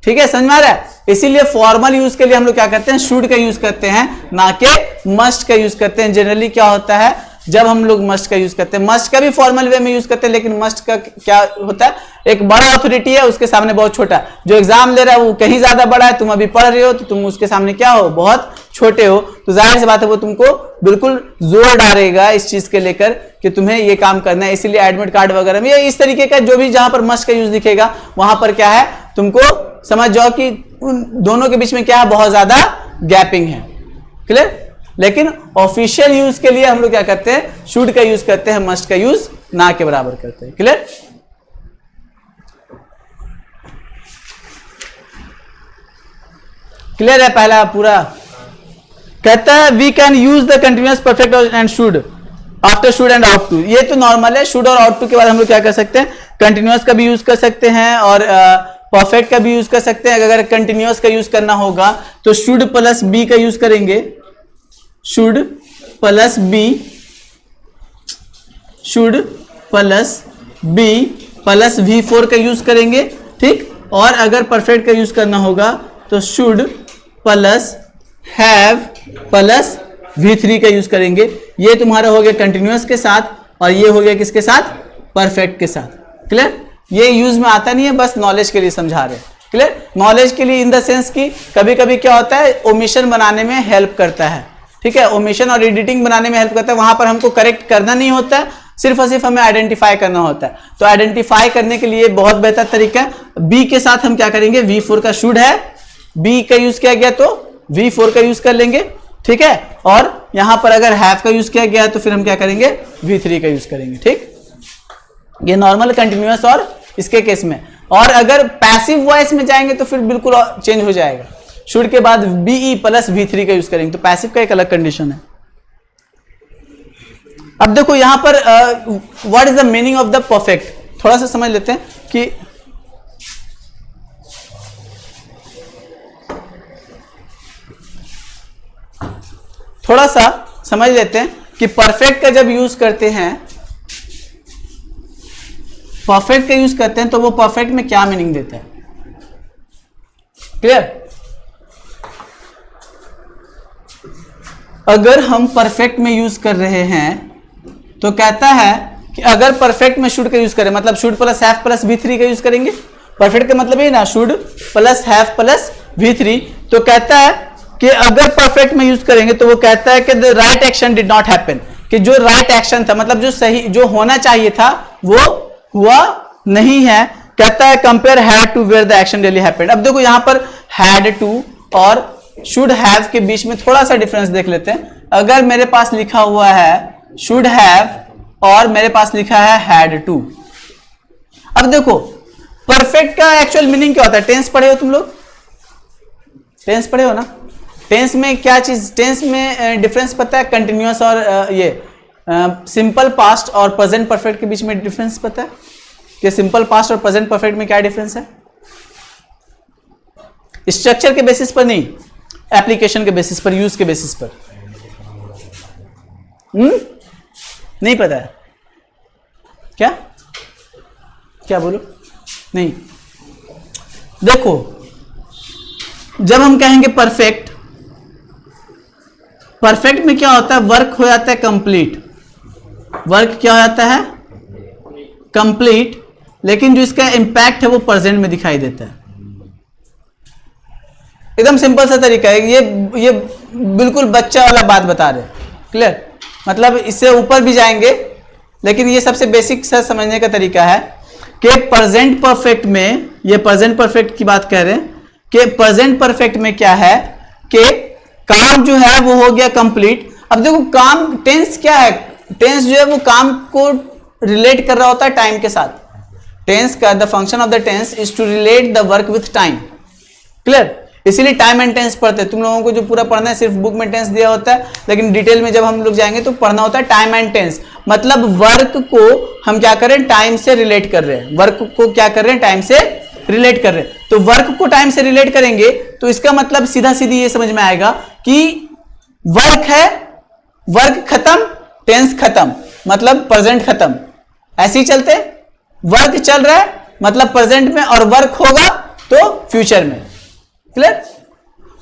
S1: ठीक है, समझ में आ रहा है? इसीलिए फॉर्मल यूज के लिए हम लोग क्या करते हैं? शुड का यूज करते हैं, ना कि मस्ट का यूज करते हैं। जनरली क्या होता है जब हम लोग मस्ट का यूज करते हैं? मस्ट का भी फॉर्मल वे में यूज करते हैं, लेकिन मस्ट का क्या होता है? एक बड़ा अथॉरिटी है, उसके सामने बहुत छोटा। जो एग्जाम ले रहा है वो कहीं ज्यादा बड़ा है, तुम अभी पढ़ रहे हो तो तुम उसके सामने क्या हो? बहुत छोटे हो। तो जाहिर सी बात है वो तुमको बिल्कुल जोर डालेगा इस चीज के लेकर कि तुम्हें ये काम करना है। इसीलिए एडमिट कार्ड वगैरह में या इस तरीके का जो भी जहां पर मस्ट का यूज दिखेगा वहां पर क्या है? तुमको समझ जाओ कि उन दोनों के बीच में क्या है? बहुत ज्यादा गैपिंग है। क्लियर? लेकिन ऑफिशियल यूज के लिए हम लोग क्या करते हैं? शुड का यूज करते हैं, मस्ट का यूज ना के बराबर करते हैं। क्लियर? क्लियर है? पहला पूरा कहता है we can use the continuous perfect and should after should and ought to. ये तो नॉर्मल है। शुड और आउट टू के बाद हम लोग क्या कर सकते हैं? कंटिन्यूअस का भी यूज कर सकते हैं और परफेक्ट का भी यूज कर सकते हैं। अगर कंटिन्यूअस का यूज करना होगा तो शुड प्लस बी का यूज करेंगे। Should plus be, should plus be plus V4 का यूज करेंगे। ठीक, और अगर परफेक्ट का यूज करना होगा तो should plus have plus V3 का यूज करेंगे। ये तुम्हारा हो गया कंटिन्यूअस के साथ और ये हो गया किसके साथ? परफेक्ट के साथ। क्लियर? ये यूज में आता नहीं है, बस नॉलेज के लिए समझा रहे हैं। क्लियर? नॉलेज के लिए इन द सेंस कि कभी कभी क्या होता है? ओमिशन बनाने में हेल्प करता है। ठीक है, ओमिशन और एडिटिंग बनाने में हेल्प करता है। वहां पर हमको करेक्ट करना नहीं होता है, सिर्फ और सिर्फ हमें आइडेंटिफाई करना होता है। तो आइडेंटिफाई करने के लिए बहुत बेहतर तरीका है। बी के साथ हम क्या करेंगे? V4 का शुड है, बी का यूज किया गया तो V4 का यूज कर लेंगे। ठीक है, और यहां पर अगर हैव का यूज किया गया है तो फिर हम क्या करेंगे? V3 का यूज करेंगे। ठीक, ये नॉर्मल कंटिन्यूअस और इसके केस में। और अगर पैसिव वॉइस में जाएंगे तो फिर बिल्कुल चेंज हो जाएगा। शुड के बाद BE प्लस V3 का यूज करेंगे तो पैसिव का एक अलग कंडीशन है। अब देखो यहां पर what is the meaning of the perfect, थोड़ा सा समझ लेते हैं कि थोड़ा सा समझ लेते हैं कि परफेक्ट का जब यूज करते हैं, परफेक्ट का यूज करते हैं तो वो परफेक्ट में क्या मीनिंग देता है। क्लियर? अगर हम परफेक्ट में यूज कर रहे हैं तो कहता है कि अगर परफेक्ट में शुड का यूज करें, मतलब should plus have plus V3 का यूज करेंगे। परफेक्ट का मतलब ये ना, should plus have plus V3। तो कहता है कि अगर परफेक्ट में यूज करेंगे तो वो कहता है कि the right action did not happen, कि जो राइट एक्शन था, मतलब जो सही, जो होना चाहिए था वो हुआ नहीं है। कहता है compare had to where the action really happened. अब देखो यहां पर हैड टू और शुड हैव के बीच में थोड़ा सा डिफरेंस देख लेते हैं। अगर मेरे पास लिखा हुआ है शुड हैव और मेरे पास लिखा है हैड टू, अब देखो परफेक्ट का एक्चुअल मीनिंग क्या होता है? टेंस पढ़े हो तुम लोग? टेंस पढ़े हो ना? टेंस में क्या चीज, टेंस में डिफरेंस पता है? कंटिन्यूअस और ये सिंपल पास्ट और प्रेजेंट परफेक्ट के बीच में डिफरेंस पता है कि सिंपल पास्ट और प्रेजेंट परफेक्ट में क्या डिफरेंस है? स्ट्रक्चर के बेसिस पर नहीं, एप्लीकेशन के बेसिस पर, यूज के बेसिस पर। नहीं पता है क्या? क्या बोलो? नहीं। देखो जब हम कहेंगे परफेक्ट, परफेक्ट में क्या होता है? वर्क हो जाता है कंप्लीट, वर्क क्या हो जाता है? कंप्लीट, लेकिन जो इसका इंपैक्ट है वो प्रेजेंट में दिखाई देता है। एकदम सिंपल सा तरीका है ये बिल्कुल बच्चा वाला बात बता रहे, क्लियर? मतलब इससे ऊपर भी जाएंगे, लेकिन ये सबसे बेसिक सा समझने का तरीका है कि प्रेजेंट परफेक्ट में, ये प्रेजेंट परफेक्ट की बात कर रहे हैं कि प्रेजेंट परफेक्ट में क्या है कि काम जो है वो हो गया कंप्लीट। अब देखो काम, टेंस क्या है? टेंस जो है वो काम को रिलेट कर रहा होता है टाइम के साथ। टेंस का the function of the tense is to relate the work with time, clear? इसीलिए टाइम एंड टेंस पढ़ते हैं। तुम लोगों को जो पूरा पढ़ना है सिर्फ बुक में टेंस दिया होता है, लेकिन डिटेल में जब हम लोग जाएंगे तो पढ़ना होता है टाइम एंड टेंस। मतलब वर्क को हम क्या कर रहे हैं? टाइम से रिलेट कर रहे हैं। वर्क को क्या कर रहे हैं? टाइम से रिलेट कर रहे हैं। तो वर्क को टाइम से रिलेट करेंगे तो इसका मतलब सीधा सीधी ये समझ में आएगा कि वर्क है, वर्क खत्म, टेंस खत्म, मतलब प्रेजेंट खत्म। ऐसे ही चलते, वर्क चल रहा है मतलब प्रेजेंट में, और वर्क होगा तो फ्यूचर में, क्लियर?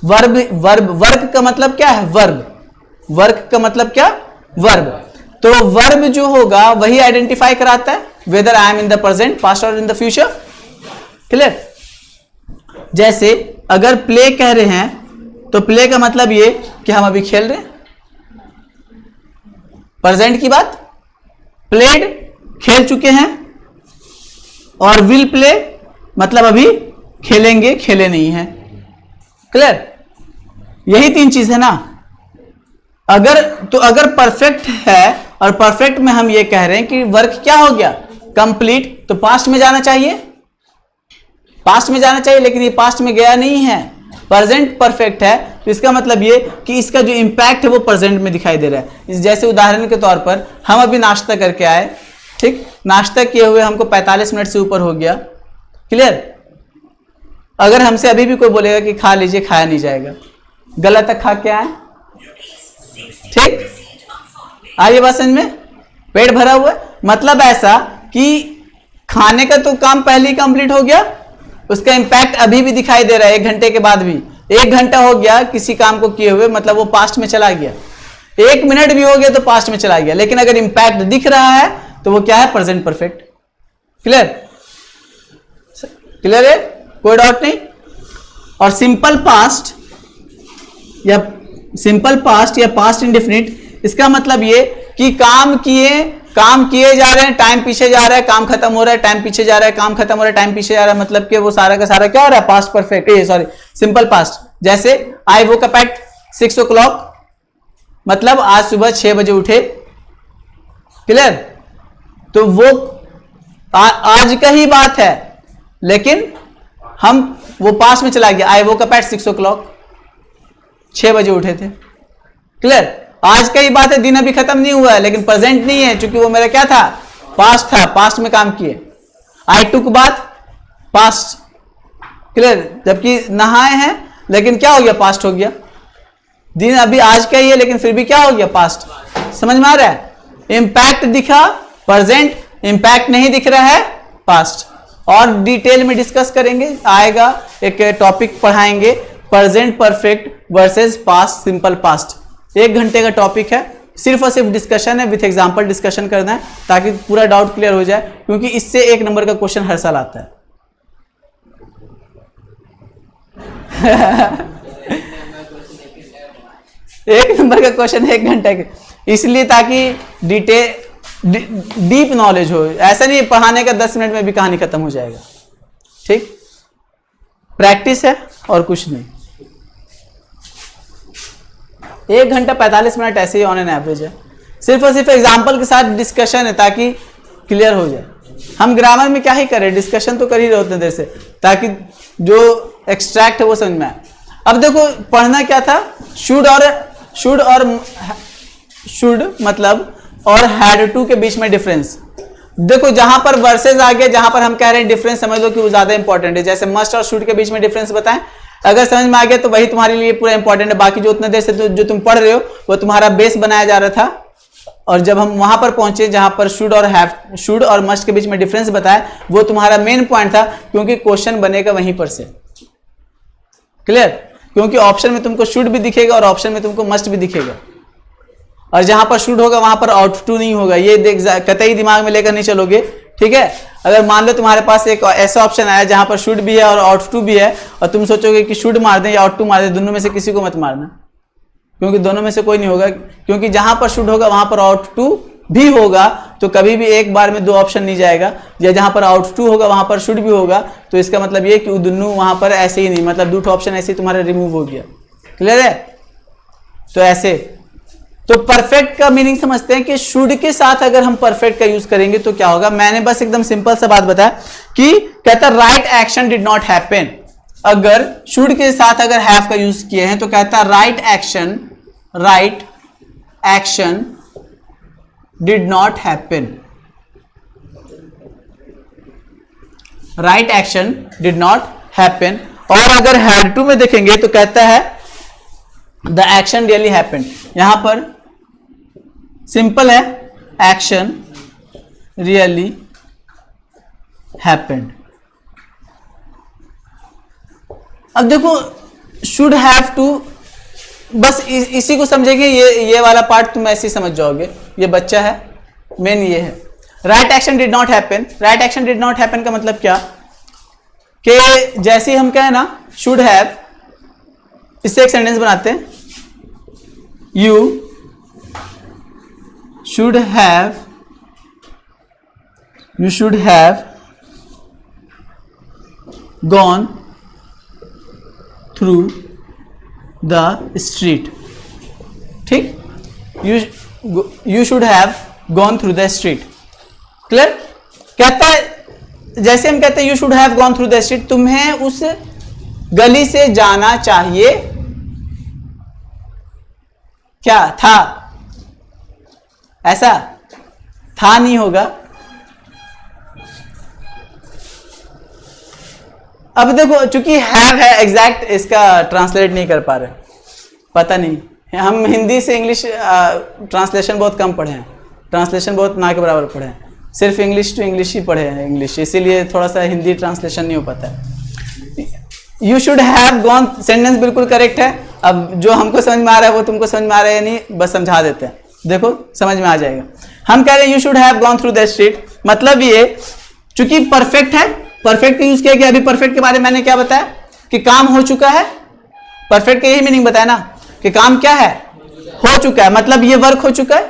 S1: वर्क का मतलब क्या है? वर्ब। वर्क का मतलब क्या? वर्ब। तो वर्ब जो होगा वही आइडेंटिफाई कराता है whether I am in the present, past और इन द फ्यूचर, क्लियर? जैसे अगर प्ले कह रहे हैं तो प्ले का मतलब ये कि हम अभी खेल रहे हैं, प्रेजेंट की बात। प्लेड, खेल चुके हैं, और विल प्ले मतलब अभी खेलेंगे, खेले नहीं हैं, क्लियर? यही तीन चीज है ना। अगर परफेक्ट है और परफेक्ट में हम ये कह रहे हैं कि वर्क क्या हो गया? कंप्लीट, तो पास्ट में जाना चाहिए, पास्ट में जाना चाहिए, लेकिन ये पास्ट में गया नहीं है, प्रेजेंट परफेक्ट है। तो इसका मतलब ये कि इसका जो इंपैक्ट है वो प्रेजेंट में दिखाई दे रहा है। जैसे उदाहरण के तौर पर हम अभी नाश्ता करके आए, ठीक? नाश्ता किए हुए हमको 45 मिनट से ऊपर हो गया, क्लियर? अगर हमसे अभी भी कोई बोलेगा कि खा लीजिए, खाया नहीं जाएगा, गलत है, खा के आए, ठीक? आइए बात समझ में, पेट भरा हुआ है, मतलब ऐसा कि खाने का तो काम पहले ही कंप्लीट हो गया, उसका इंपैक्ट अभी भी दिखाई दे रहा है, 1 घंटे के बाद भी। 1 घंटा हो गया किसी काम को किए हुए, मतलब वो पास्ट में चला गया। 1 मिनट भी हो गया तो पास्ट में चला गया, लेकिन अगर इंपैक्ट दिख रहा है तो वो क्या है? Present perfect, clear? क्लियर है? कोई डाउट नहीं? और सिंपल पास्ट या पास्ट इंडेफिनिट, इसका मतलब ये कि काम किए जा रहे हैं, टाइम पीछे जा रहा है, काम खत्म हो रहा है, टाइम पीछे जा रहा है, काम खत्म हो रहा है, टाइम पीछे जा रहा है, मतलब कि वो सारा का सारा क्या हो रहा है? Past perfect, sorry simple past. जैसे आई वोक अप एट 6 o'clock, मतलब आज सुबह 6 बजे उठे, क्लियर? तो वो आज का ही बात है, लेकिन वो पास्ट में चला गया। आई वोक अप एट 6 o'clock, 6 बजे उठे थे, क्लियर? आज का ही बात है, दिन अभी खत्म नहीं हुआ है, लेकिन प्रेजेंट नहीं है, क्योंकि वो मेरा क्या था? पास्ट था, पास्ट में काम किए। आई टुक बाथ, पास्ट, क्लियर? जबकि नहाए हैं, लेकिन क्या हो गया? पास्ट हो गया। दिन अभी आज का ही है, लेकिन फिर भी क्या हो गया? पास्ट। समझ में आ रहा है? इंपैक्ट दिखा प्रेजेंट, इंपैक्ट नहीं दिख रहा है पास्ट। और डिटेल में डिस्कस करेंगे, आएगा एक टॉपिक पढ़ाएंगे, present perfect versus past simple past. 1 घंटे का टॉपिक है, सिर्फ और सिर्फ डिस्कशन है, विथ एग्जांपल डिस्कशन करना है, ताकि पूरा डाउट क्लियर हो जाए, क्योंकि इससे 1 नंबर का क्वेश्चन हर साल आता है। 1 नंबर का क्वेश्चन 1 घंटे के, इसलिए ताकि डीप नॉलेज हो। ऐसा नहीं पढ़ाने का 10 मिनट में भी कहानी खत्म हो जाएगा, ठीक? प्रैक्टिस है और कुछ नहीं। 1 घंटा 45 मिनट ऐसे ही ऑन एन एवरेज है। सिर्फ और सिर्फ एग्जाम्पल के साथ डिस्कशन है ताकि क्लियर हो जाए। हम ग्रामर में क्या ही करें, डिस्कशन तो कर ही रहे उतने देर से, ताकि जो एक्सट्रैक्ट है वो समझ में आए। अब देखो पढ़ना क्या था, शुड मतलब और हैड टू के बीच में डिफरेंस। देखो जहां पर वर्सेज आ गया, जहां पर हम कह रहे हैं डिफरेंस समझ लो कि वो ज्यादा इंपॉर्टेंट है। जैसे मस्ट और शुड के बीच में डिफरेंस बताएं, अगर समझ में आ गया तो वही तुम्हारे लिए पूरा इंपॉर्टेंट है। बाकी जो उतने देर से जो तुम पढ़ रहे हो वो तुम्हारा बेस बनाया जा रहा था। और जब हम वहां पर पहुंचे जहां पर शुड और मस्ट के बीच में डिफरेंस बताया, वो तुम्हारा मेन पॉइंट था, क्योंकि क्वेश्चन बनेगा वहीं पर से। क्लियर? क्योंकि ऑप्शन में तुमको शुड भी दिखेगा और ऑप्शन में तुमको मस्ट भी दिखेगा, और जहां पर शुड होगा वहां पर आउट टू नहीं होगा। ये कतई दिमाग में लेकर नहीं चलोगे, ठीक है। अगर मान लो तुम्हारे पास एक ऐसा ऑप्शन आया जहां पर शुड भी है और आउट टू भी है, और तुम सोचोगे कि शुड मार दें या आउट टू मार दें, दोनों में से किसी को मत मारना, क्योंकि दोनों में से कोई नहीं होगा। क्योंकि जहां पर शुड होगा वहां पर आउट टू भी होगा, तो कभी भी एक बार में 2 ऑप्शन नहीं जाएगा। या जहां पर आउट टू होगा वहां पर शुड भी होगा, तो इसका मतलब ये कि दोनों वहां पर ऐसे ही नहीं, मतलब 2 ऑप्शन ऐसे ही तुम्हारा रिमूव हो गया। क्लियर है? तो ऐसे तो परफेक्ट का मीनिंग समझते हैं कि शुड के साथ अगर हम परफेक्ट का यूज करेंगे तो क्या होगा। मैंने बस एकदम सिंपल सा बात बताया कि कहता right action did not happen. अगर शुड के साथ अगर हैव का यूज किए हैं तो कहता right action did not happen. Right action did not happen. और अगर हैड टू में देखेंगे तो कहता है द एक्शन रियली हैपेंड। यहां पर सिंपल है, एक्शन रियली हैपेंड। अब देखो शुड हैव टू, बस इसी को समझेंगे। ये वाला पार्ट तुम ऐसे ही समझ जाओगे, ये बच्चा है, मेन ये है। Right action did not happen. Right action did not happen का मतलब क्या, कि जैसे हम कहें ना शुड हैव, इससे एक सेंटेंस बनाते हैं, you should have gone through the street. ठीक, you should have gone through the street. Clear? कहता है जैसे हम कहते हैं you should have gone through the street, तुम्हें उस गली से जाना चाहिए, क्या था, ऐसा था नहीं होगा। अब देखो चूंकि हैव है, एग्जैक्ट इसका ट्रांसलेट नहीं कर पा रहे, पता नहीं, हम हिंदी से इंग्लिश ट्रांसलेशन बहुत कम पढ़े हैं, ट्रांसलेशन बहुत ना के बराबर पढ़े हैं, सिर्फ इंग्लिश टू इंग्लिश ही पढ़े हैं इंग्लिश, इसीलिए थोड़ा सा हिंदी ट्रांसलेशन नहीं हो पाता है। You should have gone sentence बिल्कुल करेक्ट है। अब जो हमको समझ में आ रहा है वो तुमको समझ में आ रहा है या नहीं, बस समझा देते हैं, देखो समझ में आ जाएगा। हम कह रहे हैं you should have gone through the street, मतलब ये चूंकि परफेक्ट है, परफेक्ट का यूज किया गया। अभी परफेक्ट के बारे में मैंने क्या बताया कि काम हो चुका है, परफेक्ट का यही मीनिंग बताया ना कि काम क्या है, हो चुका है, मतलब ये वर्क हो चुका है।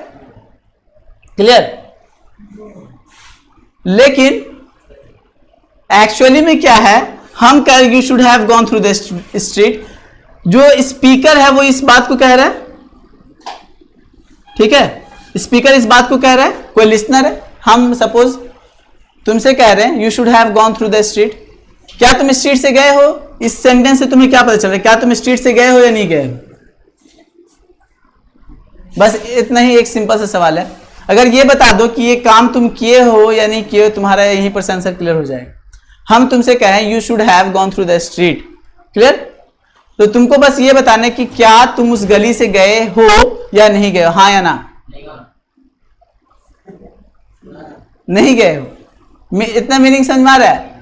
S1: क्लियर? लेकिन एक्चुअली में क्या है, हम कह रहे you should have gone through the street, जो स्पीकर है वो इस बात को कह रहा है, ठीक है, स्पीकर इस बात को कह रहा है, कोई लिसनर है, हम सपोज तुमसे कह रहे हैं you should have gone through the street, क्या तुम स्ट्रीट से गए हो? इस सेंटेंस से तुम्हें क्या पता चल रहा है, क्या तुम स्ट्रीट से गए हो या नहीं गए हो? बस इतना ही एक सिंपल सा सवाल है। अगर ये बता दो कि ये काम तुम किए हो या नहीं किए हो, तुम्हारा यहीं पर आंसर क्लियर हो जाएगा। हम तुमसे कह रहे हैं you should have gone through the street, clear? तो तुमको बस ये बताना है कि क्या तुम उस गली से गए हो या नहीं गए हो, हाँ या ना? नहीं गए हो। इतना मीनिंग समझ में आ रहा है?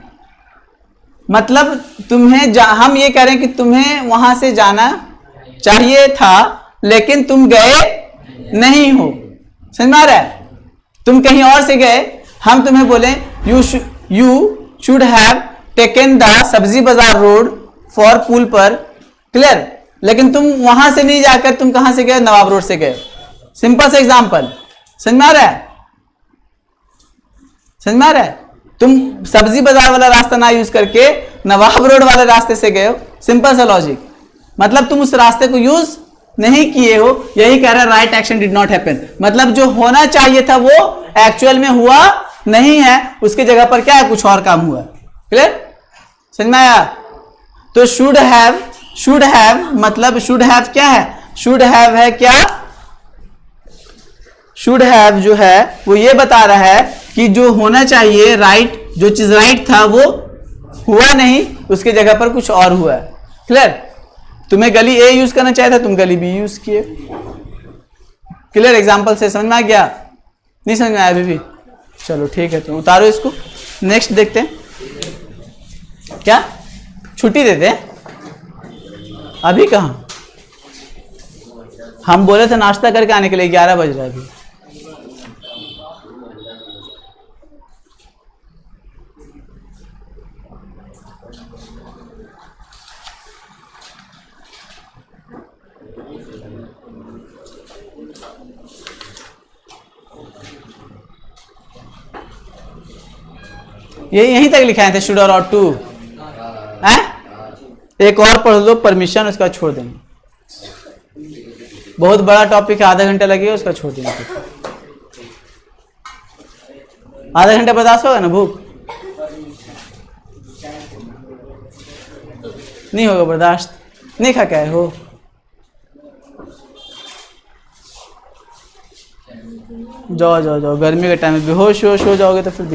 S1: मतलब तुम्हें हम ये कह रहे हैं कि तुम्हें वहां से जाना चाहिए था लेकिन तुम गए नहीं हो, समझ में आ रहा है? तुम कहीं और से गए, हम तुम्हें बोले you should have taken the सब्जी बाजार रोड फॉर पुल पर, क्लियर? लेकिन तुम वहां से नहीं जाकर तुम कहां से गए, नवाब रोड से गए। सिंपल सा एग्जांपल, समझ में आ रहा है? समझ में आ रहा है? तुम सब्जी बाजार वाला रास्ता ना यूज करके नवाब रोड वाले रास्ते से गए हो, सिंपल सा लॉजिक। मतलब तुम उस रास्ते को यूज नहीं किए हो, यही कह रहा है right action did not happen, मतलब जो होना चाहिए था वो एक्चुअल में हुआ नहीं है, उसकी जगह पर क्या है, कुछ और काम हुआ। क्लियर, समझ में आया? तो शुड हैव मतलब शुड हैव क्या है, शुड हैव है क्या, शुड हैव जो है वो ये बता रहा है कि जो होना चाहिए राइट, जो चीज राइट था वो हुआ नहीं, उसके जगह पर कुछ और हुआ है। क्लियर, तुम्हें गली ए यूज करना चाहिए था, तुम गली बी यूज किए। क्लियर, एग्जांपल से समझ में आ गया? नहीं समझ में आया अभी भी? चलो ठीक है, तो उतारो इसको, नेक्स्ट देखते हैं। क्या छुट्टी देते हैं? अभी कहाँ, हम बोले थे नाश्ता करके आने के लिए, 11 बज रहा है अभी। ये यहीं तक लिखाए थे, शुड और ऑट टू। एक और पढ़ लो परमिशन, उसका छोड़ देंगे। बहुत बड़ा टॉपिक है, आधा घंटा लगेगा, उसका छोड़ देंगे। आधा घंटा बर्दाश्त होगा ना? भूख नहीं होगा बर्दाश्त? नहीं खा क्या हो? जाओ जाओ जाओ, गर्मी के टाइम में बेहोश हो जाओगे तो फिर